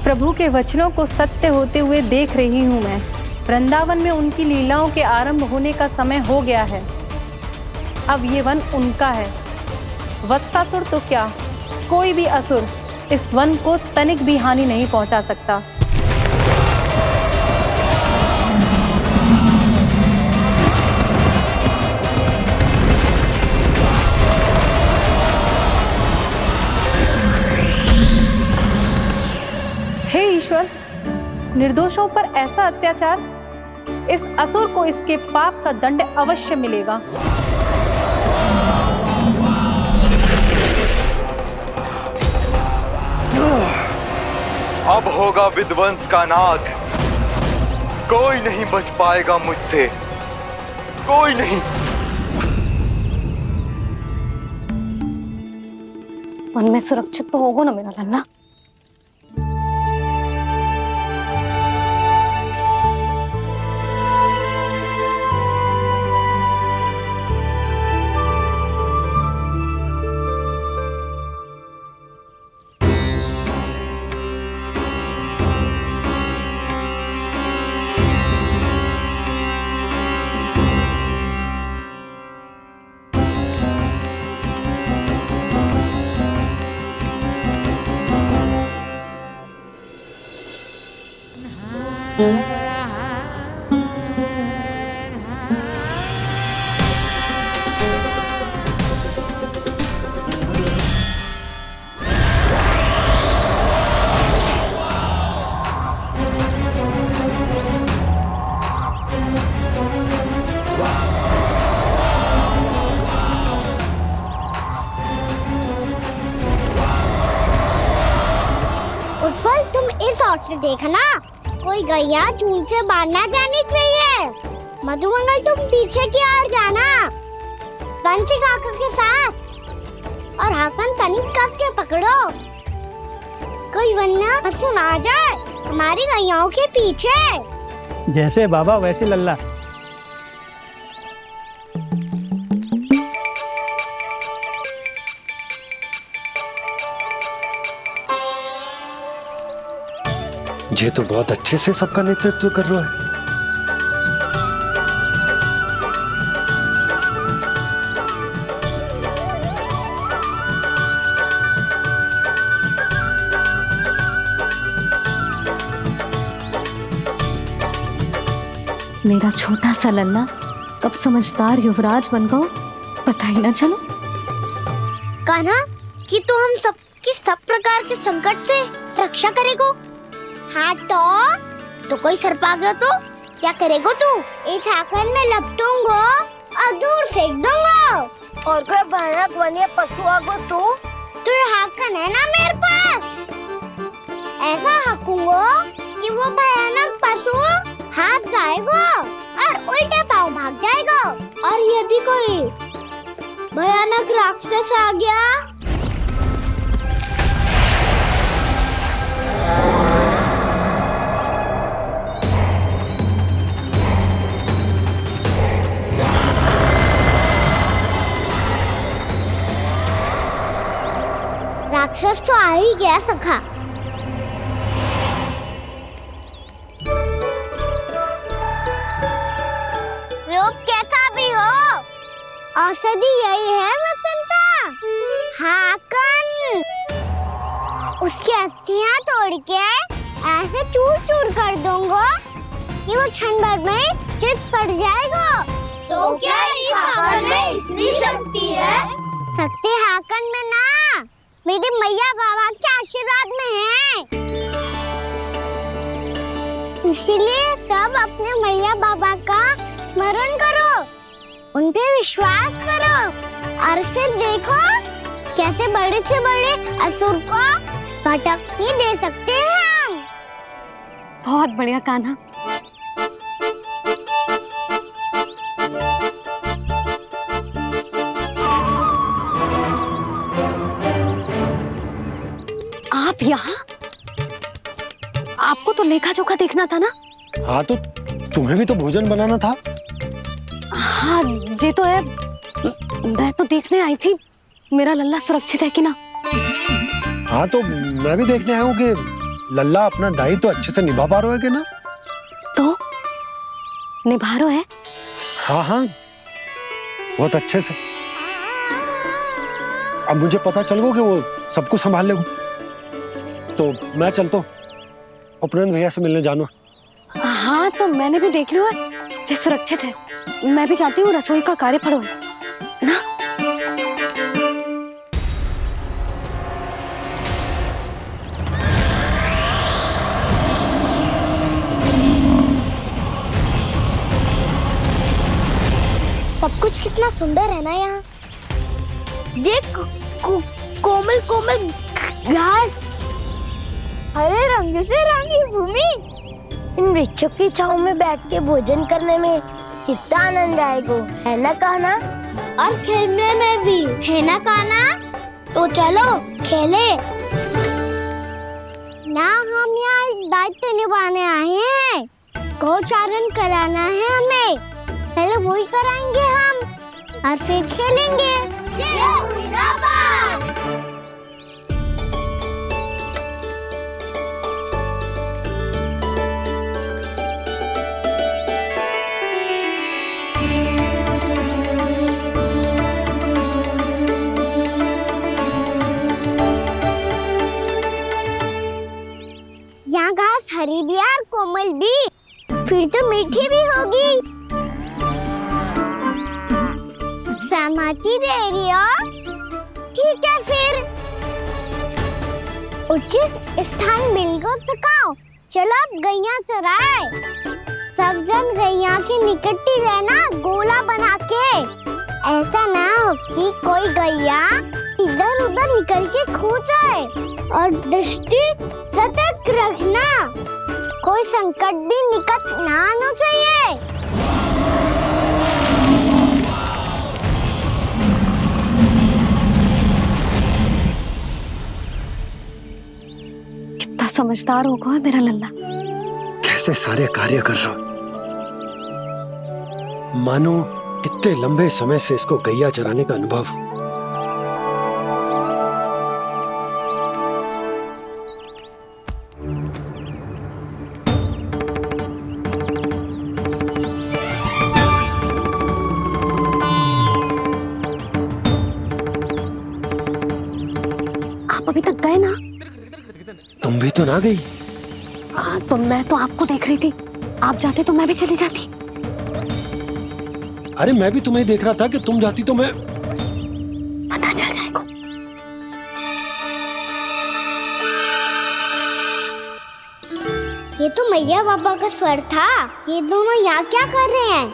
प्रभु के वचनों को सत्य होते हुए देख रही हूँ मैं। वृंदावन में उनकी लीलाओं के आरंभ होने का समय हो गया है। अब ये वन उनका है। वत्सासुर तो क्या, कोई भी असुर इस वन को तनिक भी हानि नहीं पहुंचा सकता। हे ईश्वर, निर्दोषों पर ऐसा अत्याचार, इस असुर को इसके पाप का दंड अवश्य मिलेगा। अब होगा विध्वंस का नाद। कोई नहीं बच पाएगा मुझसे, कोई नहीं। वन में सुरक्षित तो होगा ना मेरा लल्ला। उत्पल, तुम इस ओर से देखना, कोई गैया चून से बाहर ना जानी चाहिए। मधुमंगल, तुम पीछे की ओर जाना, कंसी काका के साथ, और हाकन तनिक कस के पकड़ो, कोई वरना पशु ना जाए हमारी गैयाओं के पीछे। जैसे बाबा वैसे लल्ला। ये तो बहुत अच्छे से सबका नेतृत्व कर रहा है। मेरा छोटा सा लल्ला कब समझदार युवराज बन गो पता ही ना चलो। कान्हा कि तू हम सब की सब प्रकार के संकट से रक्षा करेगो। हाँ तो कोई सर्प आ गया तो क्या करेगो तू? इस हाकन में लपटूंगा और दूर फेंक दूंगा। और कोई भयानक वन्य पशु आगो तो ये हाकन है ना मेरे पास, ऐसा हाकूंगा कि वो भयानक पशु हाथ जाएगा और उल्टे पाँव भाग जाएगा। और यदि कोई भयानक राक्षस आ गया राक्षस तो आ ही गया सखा। रोग कैसा भी हो औषधि यही है वसंता। हाकन उसकी अस्थियां तोड़ के ऐसे चूर चूर कर दूंगा कि वो क्षण भर में चित पड़ जाएगा। तो क्या इस हाकन में इतनी शक्ति है? शक्ति हाकन में ना मेरी मैया बाबा के आशीर्वाद में है। इसीलिए सब अपने मैया बाबा का स्मरण करो, उन पे विश्वास करो और फिर देखो कैसे बड़े से बड़े असुर को भटक ही दे सकते हैं हम। बहुत बढ़िया कान्हा। आप यहाँ? आपको तो लेखा जोखा देखना था ना? हाँ तो तुम्हें भी तो भोजन बनाना था। हाँ ये तो है, मैं तो देखने आई थी मेरा लल्ला सुरक्षित है कि ना। हाँ तो मैं भी देखने आया हूँ कि लल्ला अपना दायित्व तो अच्छे से निभा पा रहा है कि ना। तो निभा रहा है? हाँ हाँ बहुत अच्छे से। अब मुझे पता चल गया कि वो सब कुछ संभाल लेगा। तो मैं चलता हूँ, उपनंद भैया से मिलने जाना। हाँ तो मैंने भी देख लिया जो सुरक्षित है। मैं भी चाहती हूँ रसोई का कार्य पड़ो ना। सब कुछ कितना सुंदर है ना यहाँ। देख कोमल कोमल घास, हरे रंग से रंगी भूमि। इन वृक्षों की छांव में बैठ के भोजन करने में कितना आनंद आएगा, है ना कान्हा? और खेलने में भी, है ना कान्हा? तो चलो खेले ना। हम यहाँ एक दायित्व निभाने आए हैं, गोचारण कराना है हमें। पहले वही कराएंगे हम और फिर खेलेंगे। यहाँ घास हरी भी और कोमल भी, फिर तो मीठी भी होगी। सहमति दे रही हो? ठीक है फिर उचित स्थान बिल्कुल सुखाओ। चलो अब गैया चराए। सब जन गैया के निकट ही रहना, गोला बना के। ऐसा ना हो कि कोई गैया इधर उधर निकल के खो जाए। और दृष्टि सतर्क रखना, कोई संकट भी निकट ना आना चाहिए। कितना समझदार होगा है मेरा लल्ला। कैसे सारे कार्य कर रहा, मानो कितने लंबे समय से इसको गैया चराने का अनुभव। आप अभी तक गए ना? तुम भी तो ना गई। तो मैं तो आपको देख रही थी, आप जाते तो मैं भी चली जाती। अरे मैं भी तुम्हें देख रहा था कि तुम जाती तो मैं पता चल जाएगा। ये तो मैया बाबा का स्वर था। ये दोनों यहाँ क्या कर रहे हैं?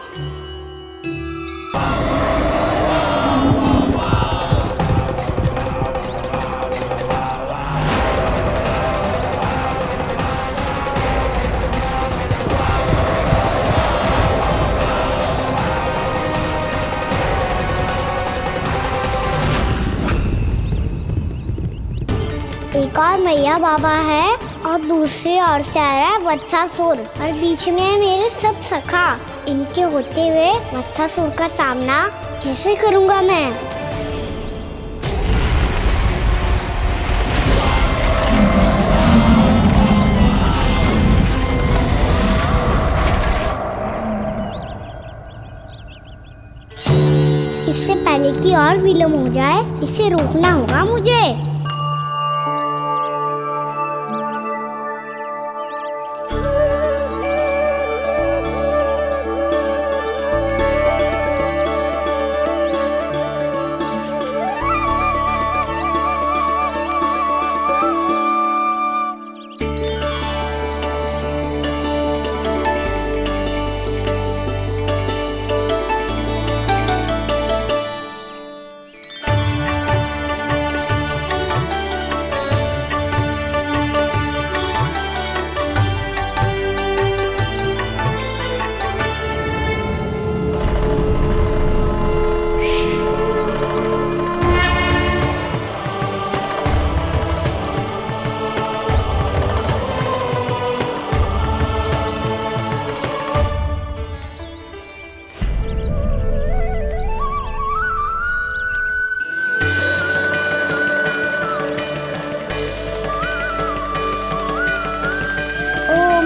एक और मैया बाबा है और दूसरी ओर से आ रहा है वत्सासुर और बीच में है मेरे सब सखा। इनके होते हुए वत्सासुर का सामना कैसे करूंगा मैं? इससे पहले कि और विलम्ब हो जाए, इसे रोकना होगा मुझे।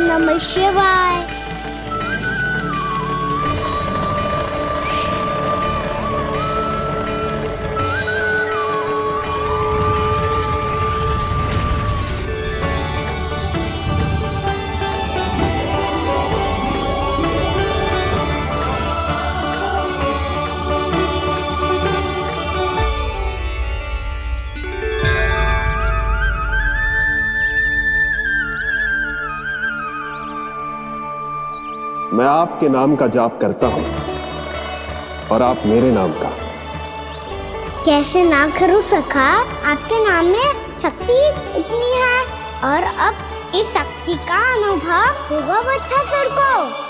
नमः शिवाय। मैं आपके नाम का जाप करता हूं और आप मेरे नाम का। कैसे ना करूं सखा, आपके नाम में शक्ति इतनी है और अब इस शक्ति का अनुभव होगा वत्सासुर को।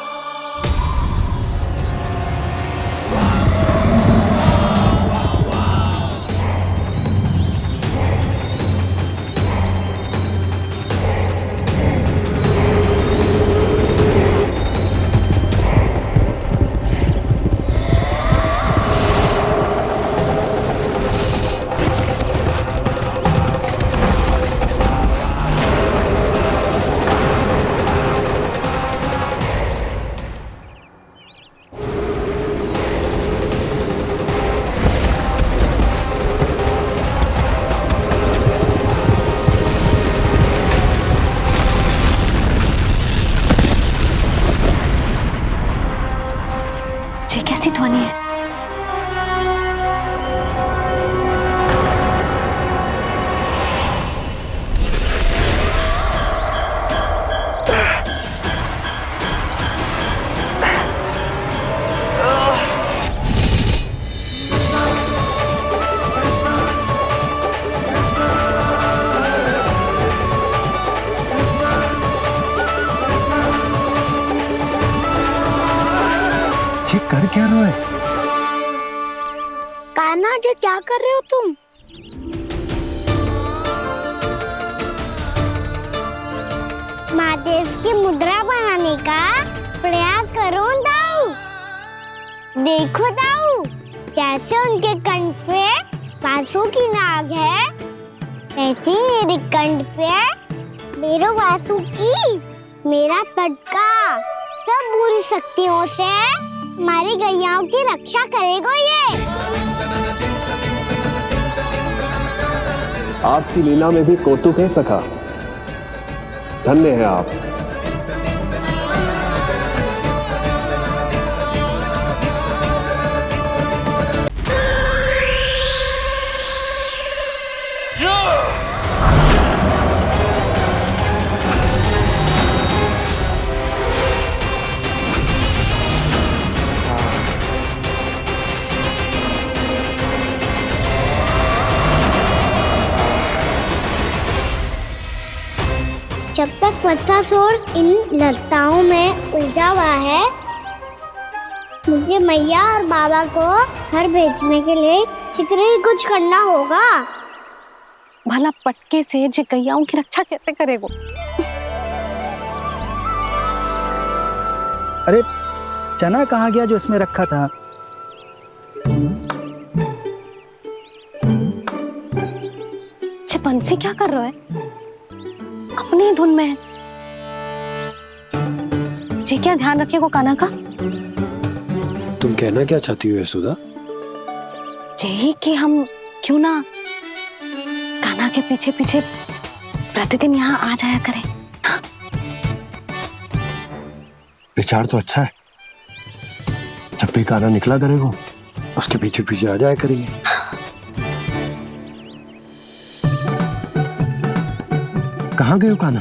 ये कैसी ध्वनि है? ये कर क्या रहे हो? कान्हा जी क्या कर रहे हो तुम? महादेव की मुद्रा बनाने का प्रयास करो दाऊ। देखो दाऊ, जैसे उनके कंठ पे बांसुरी की नाग है, ऐसे ही मेरे कंठ पे मेरो वासुकी, मेरा पटका सब बुरी शक्तियों से हमारी गैयाओं की रक्षा करेगा ये। आपकी लीला में भी कौतुक है सखा, धन्य है आप। बच्चासुर इन लताओं में उलझा हुआ है। मुझे मैया और बाबा को घर भेजने के लिए शीघ्र ही कुछ करना होगा। भला पटके से जे गैयाओं की रक्षा कैसे करेगो? अरे चना कहाँ गया जो इसमें रखा था? बंसी क्या कर रहा है? अपनी धुन में है। जी क्या ध्यान रखिएगो कान्हा का। तुम कहना क्या चाहती हो यशोदा? यही कि हम क्यों ना कान्हा के पीछे पीछे प्रतिदिन यहाँ आ जाया करें। हाँ? विचार तो अच्छा है। जब भी कान्हा निकला करेगा उसके पीछे पीछे आ जाया करेंगे। कहाँ गए हो कान्हा?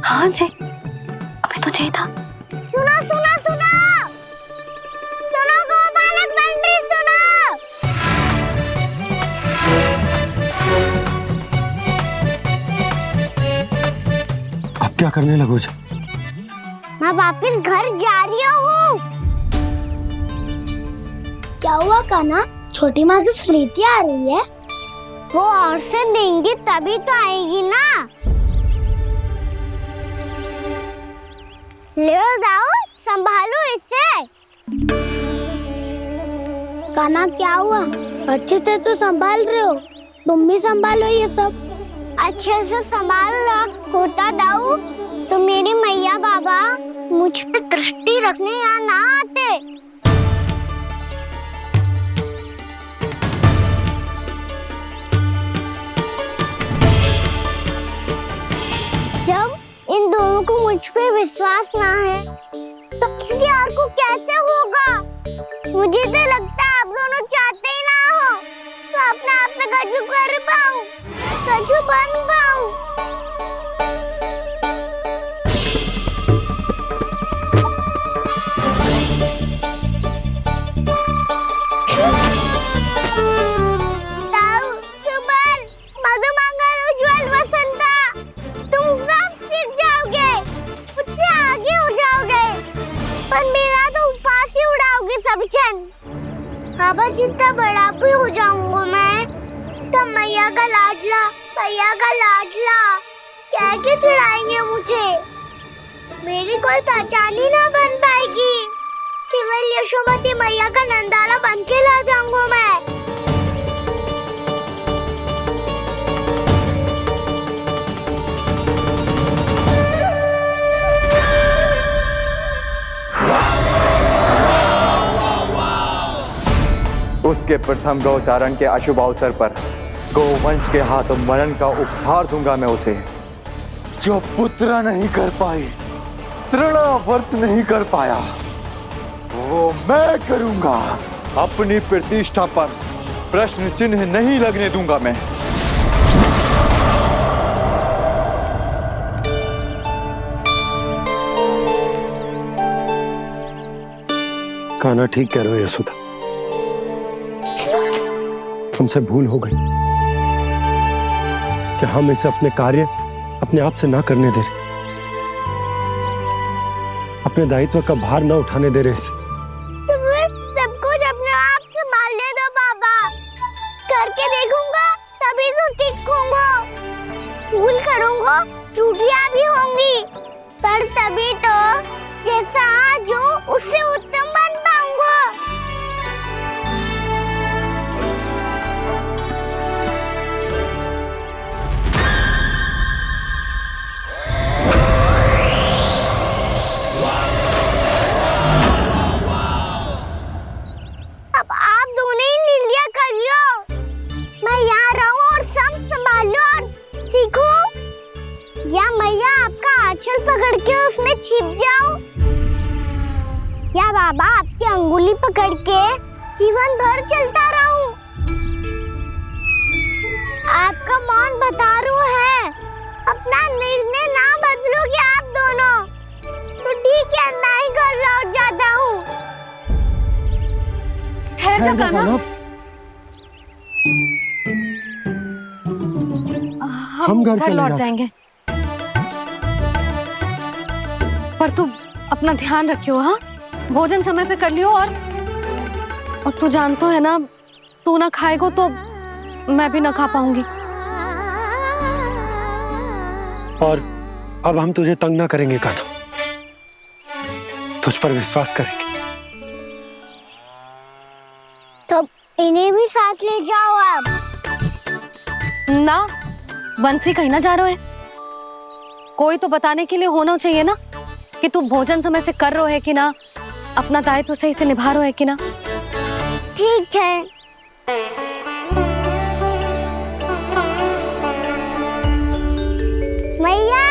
हाँ जी, अभी तो चाहिए था। सुनो सुनो सुनो सुनो गोपालक बंटी सुनो। अब क्या करने लगो? मैं वापस घर जा रही हूँ। क्या हुआ कान्हा? छोटी माँ की स्मृति आ रही है। वो और से देंगी तभी तो आएगी ना। ले जाओ, संभालो इसे। कान्हा क्या हुआ? अच्छे से तो संभाल रहे हो, तुम भी संभालो ये सब। अच्छे से संभाल रहा होता दाऊ तो मेरी मैया बाबा मुझ पे दृष्टि रखने यहाँ ना आते। जब इन दोनों को मुझ पे विश्वास ना है तो किसी और को कैसे होगा? मुझे तो लगता है आप दोनों चाहते ही ना हो तो अपने आप से गजू कर पाऊं, गजू बन पाऊं। बाबा जितना बड़ा भी हो जाऊंगा मैं तो मैया का लाडला कह के चढ़ाएंगे मुझे। मेरी कोई पहचान ही ना बन पाएगी। केवल यशोमती मैया का नंदाला बन के ला जाऊंगा मैं। उसके प्रथम गौचारण के अशुभ अवसर पर गोवंश के हाथों मरण का उपहार दूंगा मैं उसे। जो पुत्र नहीं कर पाई, तृणावर्त नहीं कर पाया, वो मैं करूंगा। अपनी प्रतिष्ठा पर प्रश्न चिन्ह नहीं लगने दूंगा मैं। कान्हा ठीक कह रहे हो यशोदा, हमसे भूल हो गई कि हम इसे अपने कार्य अपने आप से ना करने दे रहे, अपने दायित्व का भार ना उठाने दे रहे इसे। तो फिर सब कुछ अपने आप से संभालने दो बाबा। करके देखूंगा तभी तो सीखूंगा। भूल करूंगा, त्रुटियां भी होंगी, पर तभी तो जैसा आज हूं उससे उत्तम बन पाऊंगा। अब आप दोनों ही निर्णय कर लो। मैं यहाँ रहूं और सब संभालूं और सीखूं, या मैया आपका आंचल पकड़ के उसमें छिप जाऊं, या बाबा आपकी अंगुली पकड़ के जीवन भर चलता रहूं। आपका मौन बतारू है। अपना निर्णय ना बदलोगे आप दोनों तो ठीक है, मैं ही घर लौट जाता हूँ। ठहर जा कान्हा। हम घर लौट चले जाएंगे। पर तू अपना ध्यान रखियो, हाँ? भोजन समय पे कर लियो। और तू जानतो है ना, तू ना खाएगो तो मैं भी ना खा पाऊंगी। और अब हम तुझे तंग ना करेंगे कान्हा, तुझ पर विश्वास करेंगे। तो इन्हें भी साथ ले जाओ अब। ना, बंसी कहीं ना जा रहे है। कोई तो बताने के लिए होना चाहिए ना कि तू भोजन समय से कर रहा है कि ना, अपना दायित्व सही से निभा रहा है कि ना। ठीक है। मैया,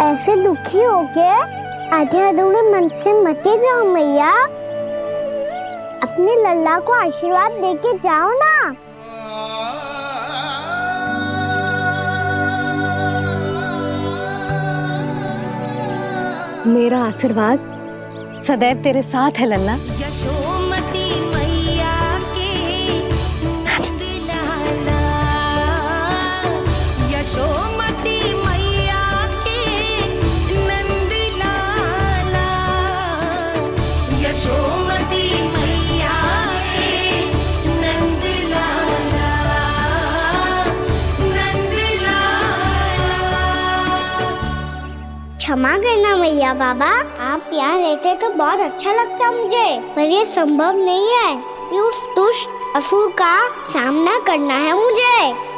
ऐसे दुखी हो के आधे अधूरे मन से मत जाओ मैया। अपने लल्ला को आशीर्वाद देके जाओ ना। मेरा आशीर्वाद सदैव तेरे साथ है लल्ला। यशोमती मैया के नंद लाला, यशोमती मैया के नंद लाला, यशोमती मैया के नंद लाला, नंद लाला। क्षमा करना मैया बाबा, आप यहाँ रहते तो बहुत अच्छा लगता मुझे, पर ये संभव नहीं है। ये उस दुष्ट असुर का सामना करना है मुझे।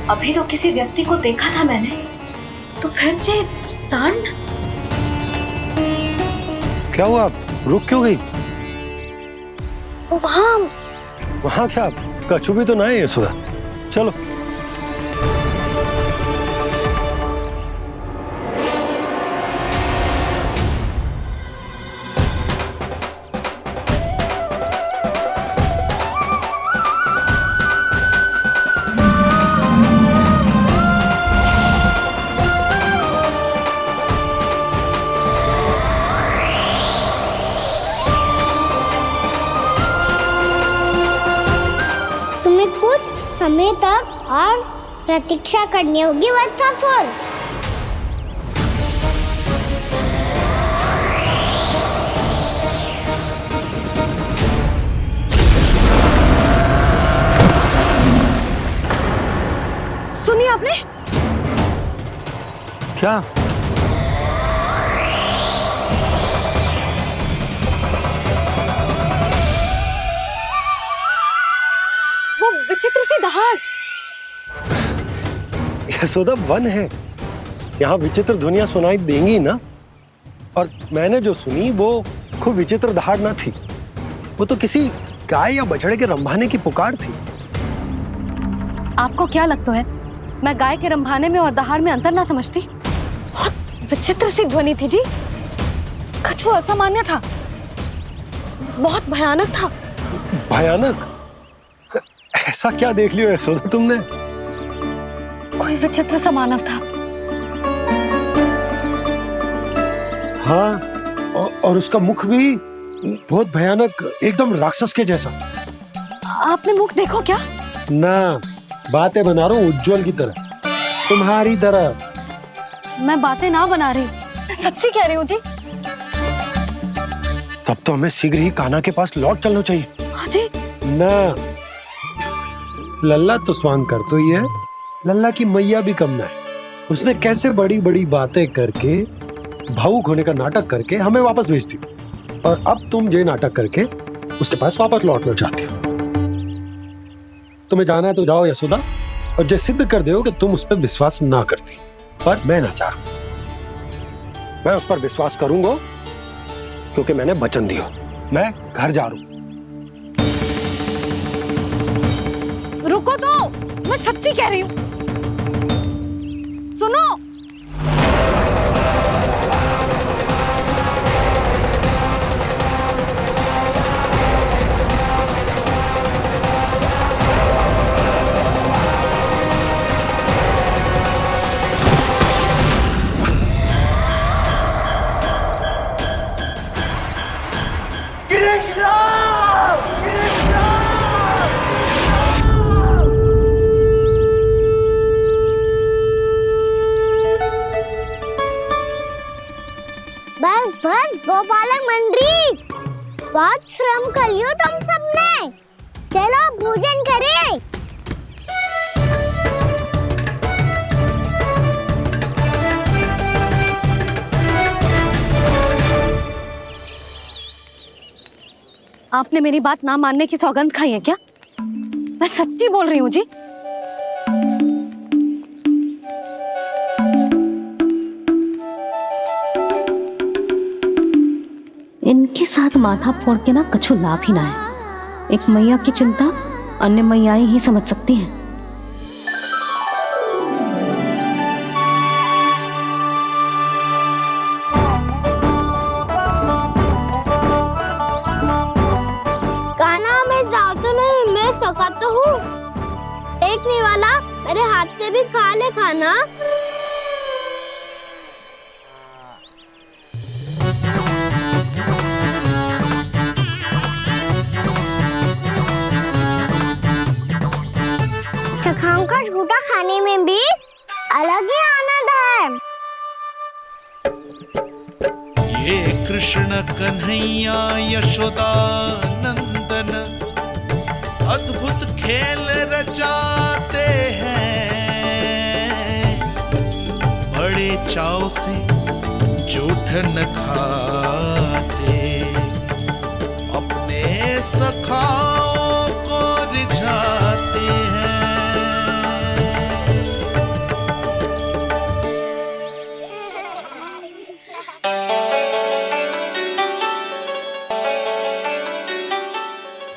अभी तो किसी व्यक्ति को देखा था मैंने, तो फिर जे सांड। क्या हुआ, रुक क्यों गई? वहाँ क्या कछु भी तो ना है यशोदा, चलो। कुछ समय तक और प्रतीक्षा करनी होगी वत्सासुर। सुनिए आपने क्या? वो विचित्र सी दहाड़। यशोदा, वन है, यहाँ विचित्र ध्वनियां सुनाई देंगी ना। और मैंने जो सुनी वो खूब विचित्र दहाड़ ना थी, वो तो किसी गाय या बछड़े के रंभाने की पुकार थी। आपको क्या लगता है मैं गाय के रंभाने में और दहाड़ में अंतर ना समझती? बहुत विचित्र सी ध्वनि थी जी, कछु असामान्य था, बहुत भयानक था। भयानक? ऐसा क्या देख लियो यशोदा तुमने? कोई विचित्र सा मानव था। हाँ, और उसका मुख भी बहुत भयानक, एकदम राक्षस के जैसा। आपने मुख देखो क्या? ना, बातें बना रहा हूँ उज्जवल की तरह, तुम्हारी तरह। मैं बातें ना बना रही, मैं सच्ची कह रही हूँ जी। तब तो हमें शीघ्र ही कान्हा के पास लौट चलना चाहिए। हाँ जी। ना, लल्ला तो स्वांग कर तो ही है, लल्ला की मैया भी कम ना है। उसने कैसे बड़ी बड़ी बातें करके, भावुक होने का नाटक करके हमें वापस भेज दी, और अब तुम ये नाटक करके उसके पास वापस लौटना चाहती हो। तुम्हें जाना है तो जाओ यशोदा, और जो सिद्ध कर दो कि तुम उस पर विश्वास ना करती, पर मैं ना चाहूं। मैं उस पर विश्वास करूंगा क्योंकि मैंने वचन दिया। मैं घर जा रहा हूं। रुको तो, मैं सच्ची कह रही हूँ। सुनो, बस बस गोपालक मंडली, बहुत श्रम कर लियो तुम सबने। चलो भोजन करें। आपने मेरी बात ना मानने की सौगंध खाई है क्या? मैं सच्ची बोल रही हूँ जी। इनके साथ माथा फोड़ के ना कछु लाभ ही ना है। एक मैया की चिंता अन्य मैयाएं ही समझ सकती हैं। कान्हा, मैं जाऊँ तो नहीं, मैं सका तो हूँ। एक नहीं वाला मेरे हाथ से भी खा ले खाना। चखाओं का झूठा खाने में भी अलग ही आनंद है। ये कृष्ण कन्हैया यशोदा नंदन अद्भुत खेल रचाते हैं, बड़े चाव से जूठ न खाते, अपने सखाओं को रिझाते हैं।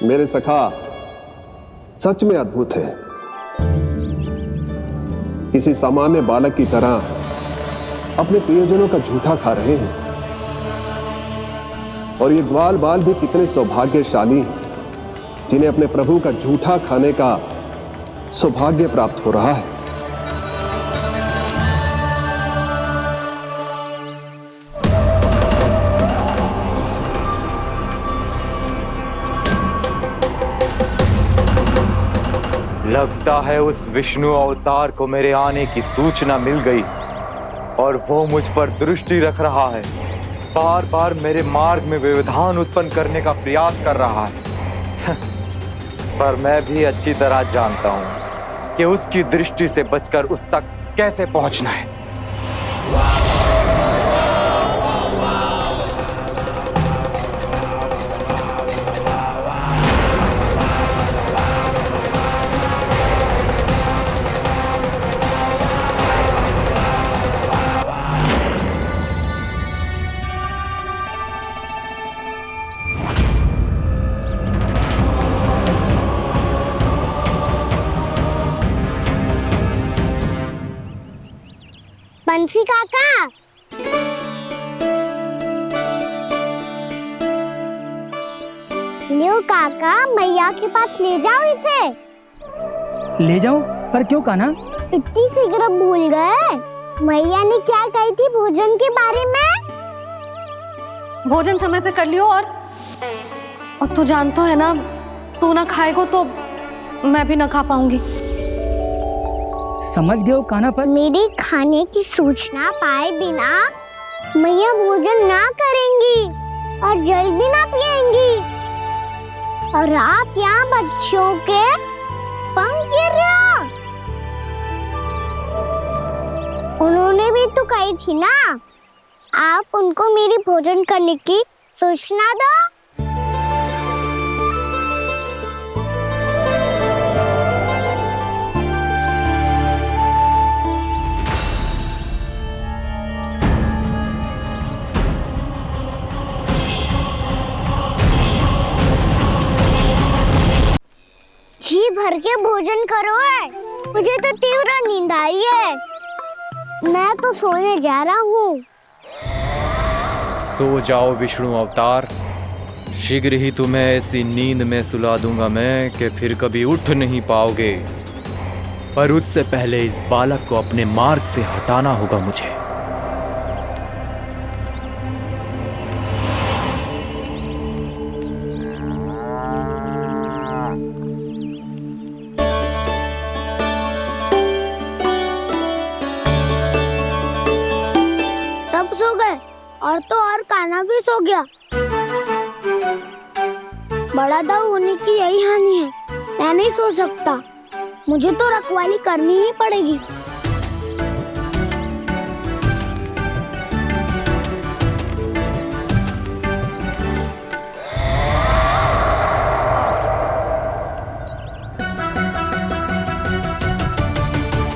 मेरे सखा सच में अद्भुत है। किसी सामान्य बालक की तरह अपने प्रियजनों का झूठा खा रहे हैं। और ये ग्वाल बाल भी कितने सौभाग्यशाली हैं जिन्हें अपने प्रभु का झूठा खाने का सौभाग्य प्राप्त हो रहा है। लगता है उस विष्णु अवतार को मेरे आने की सूचना मिल गई और वो मुझ पर दृष्टि रख रहा है। बार बार मेरे मार्ग में व्यवधान उत्पन्न करने का प्रयास कर रहा है। पर मैं भी अच्छी तरह जानता हूं कि उसकी दृष्टि से बचकर उस तक कैसे पहुंचना है। बंसी काका, लियो काका, मैया के पास ले जाओ इसे। ले जाओ? पर क्यों कान्हा? इतनी शीघ्र भूल गए? मैया ने क्या कही थी भोजन के बारे में? भोजन समय पे कर लियो। और तू जानता है ना, तू ना खाएगा तो मैं भी ना खा पाऊंगी। समझ गए हो कान्हा? पर मेरी खाने की सूचना पाए बिना मैया भोजन ना करेंगी और जल भी ना पिएंगी। और आप यहाँ बच्चों के पंख गिर रहे हो। उन्होंने भी तो कही थी ना, आप उनको मेरी भोजन करने की सूचना दो। भर के भोजन करो है। मुझे तो तीव्र नींद आ रही है। मैं तो सोने जा रहा हूँ। सो जाओ विष्णु अवतार, शीघ्र ही तुम्हें ऐसी नींद में सुला दूंगा मैं कि फिर कभी उठ नहीं पाओगे। पर उससे पहले इस बालक को अपने मार्ग से हटाना होगा मुझे। सब सो गए और तो और कान्हा भी सो गया। बड़ा दाऊ होने की यही हानि है। मैं नहीं सो सकता। मुझे तो रखवाली करनी ही पड़ेगी।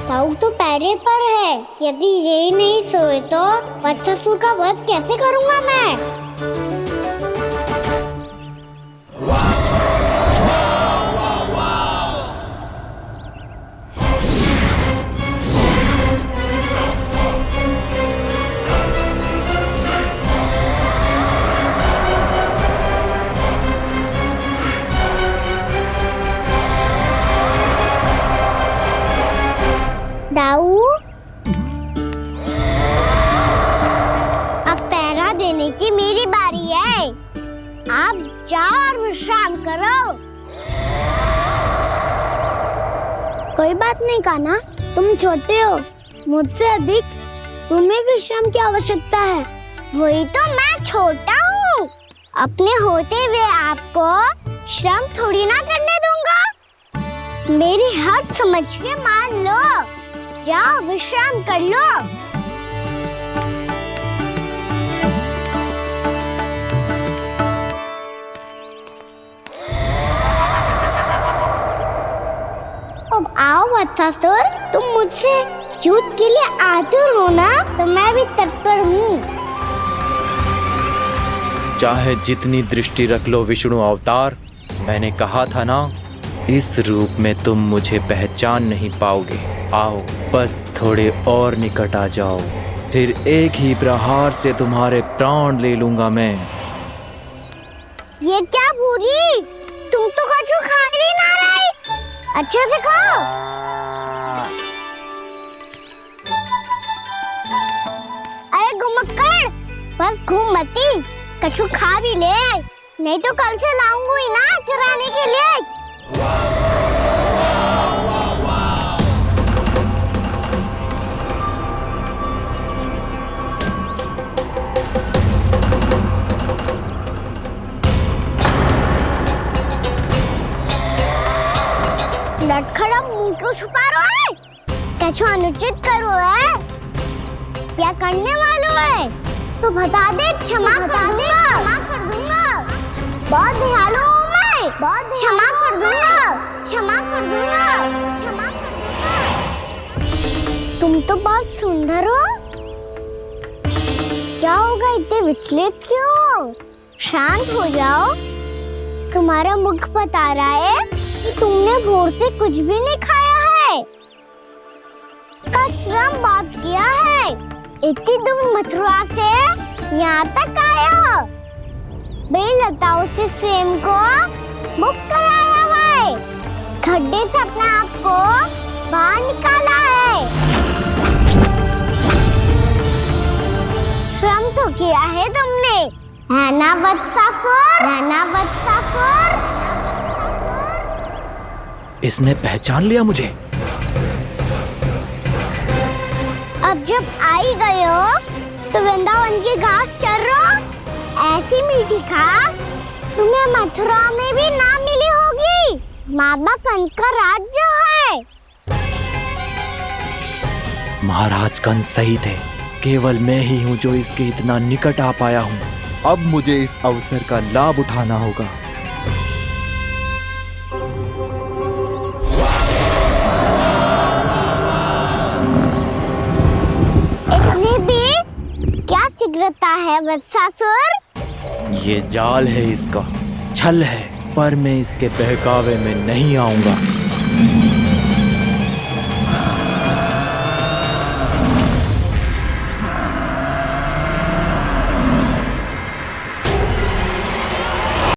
दाऊ तो पैरे पर है। यदि यही नहीं सोए तो वत्सासुर का वध कैसे करूंगा मैं? दाऊ, अब पहरा देने की मेरी बारी है। आप जाओ और विश्राम करो। कोई बात नहीं कान्हा, तुम छोटे हो। मुझसे अधिक तुम्हें विश्राम की आवश्यकता है। वही तो मैं छोटा हूँ। अपने होते हुए आपको श्रम थोड़ी ना करने दूंगा। मेरी हद समझ के मान लो। जाओ विश्राम कर लो। अब आओ वत्सासुर, तुम मुझसे युद्ध के लिए आतुर हो ना? तो मैं भी तत्पर हूँ। चाहे जितनी दृष्टि रख लो विष्णु अवतार, मैंने कहा था ना, इस रूप में तुम मुझे पहचान नहीं पाओगे। आओ बस थोड़े और निकट आ जाओ, फिर एक ही प्रहार से तुम्हारे प्राण ले लूंगा मैं। ये क्या भूरी? तुम तो कछु खा ही ना रही। अच्छे से खाओ। अरे गुमक्कड़, बस घूम मती, कछु खा भी ले, नहीं तो कल से लाऊंगी ही ना चुराने के लिए। लटखड़ा मुंह क्यों छुपा रहा है? कछु अनुचित करो है या करने वालों है तो बता दे, क्षमा कर दूंगा। बहुत दयालु हूँ मैं, बहुत क्षमा कर दूंगा। तुम तो बहुत सुंदर हो। क्या होगा, इतने विचलित क्यों हो? शांत हो जाओ। तुम्हारा मुख बता रहा है कि तुमने भोर से कुछ भी नहीं खाया है। श्रम बहुत किया है। इतनी दूर मथुरा से यहाँ तक आया हो। बेलताओं से स्वयं को मुक्त कराया हुआ है। खड्डे से अपने आप को बाहर निकाला है। श्रम तो किया है तुमने, है ना वत्सासुर? इसने पहचान लिया मुझे। अब जब आई गए हो तो वृंदावन की घास चर रहो। ऐसी मीठी घास तुम्हें मथुरा में भी ना मिली होगी। मामा कंस का राज्य है। महाराज कंस सही थे, केवल मैं ही हूँ जो इसके इतना निकट आ पाया हूँ। अब मुझे इस अवसर का लाभ उठाना होगा। इतने भी क्या शीघ्रता है वत्सासुर? ये जाल है इसका, छल है, पर मैं इसके बहकावे में नहीं आऊंगा।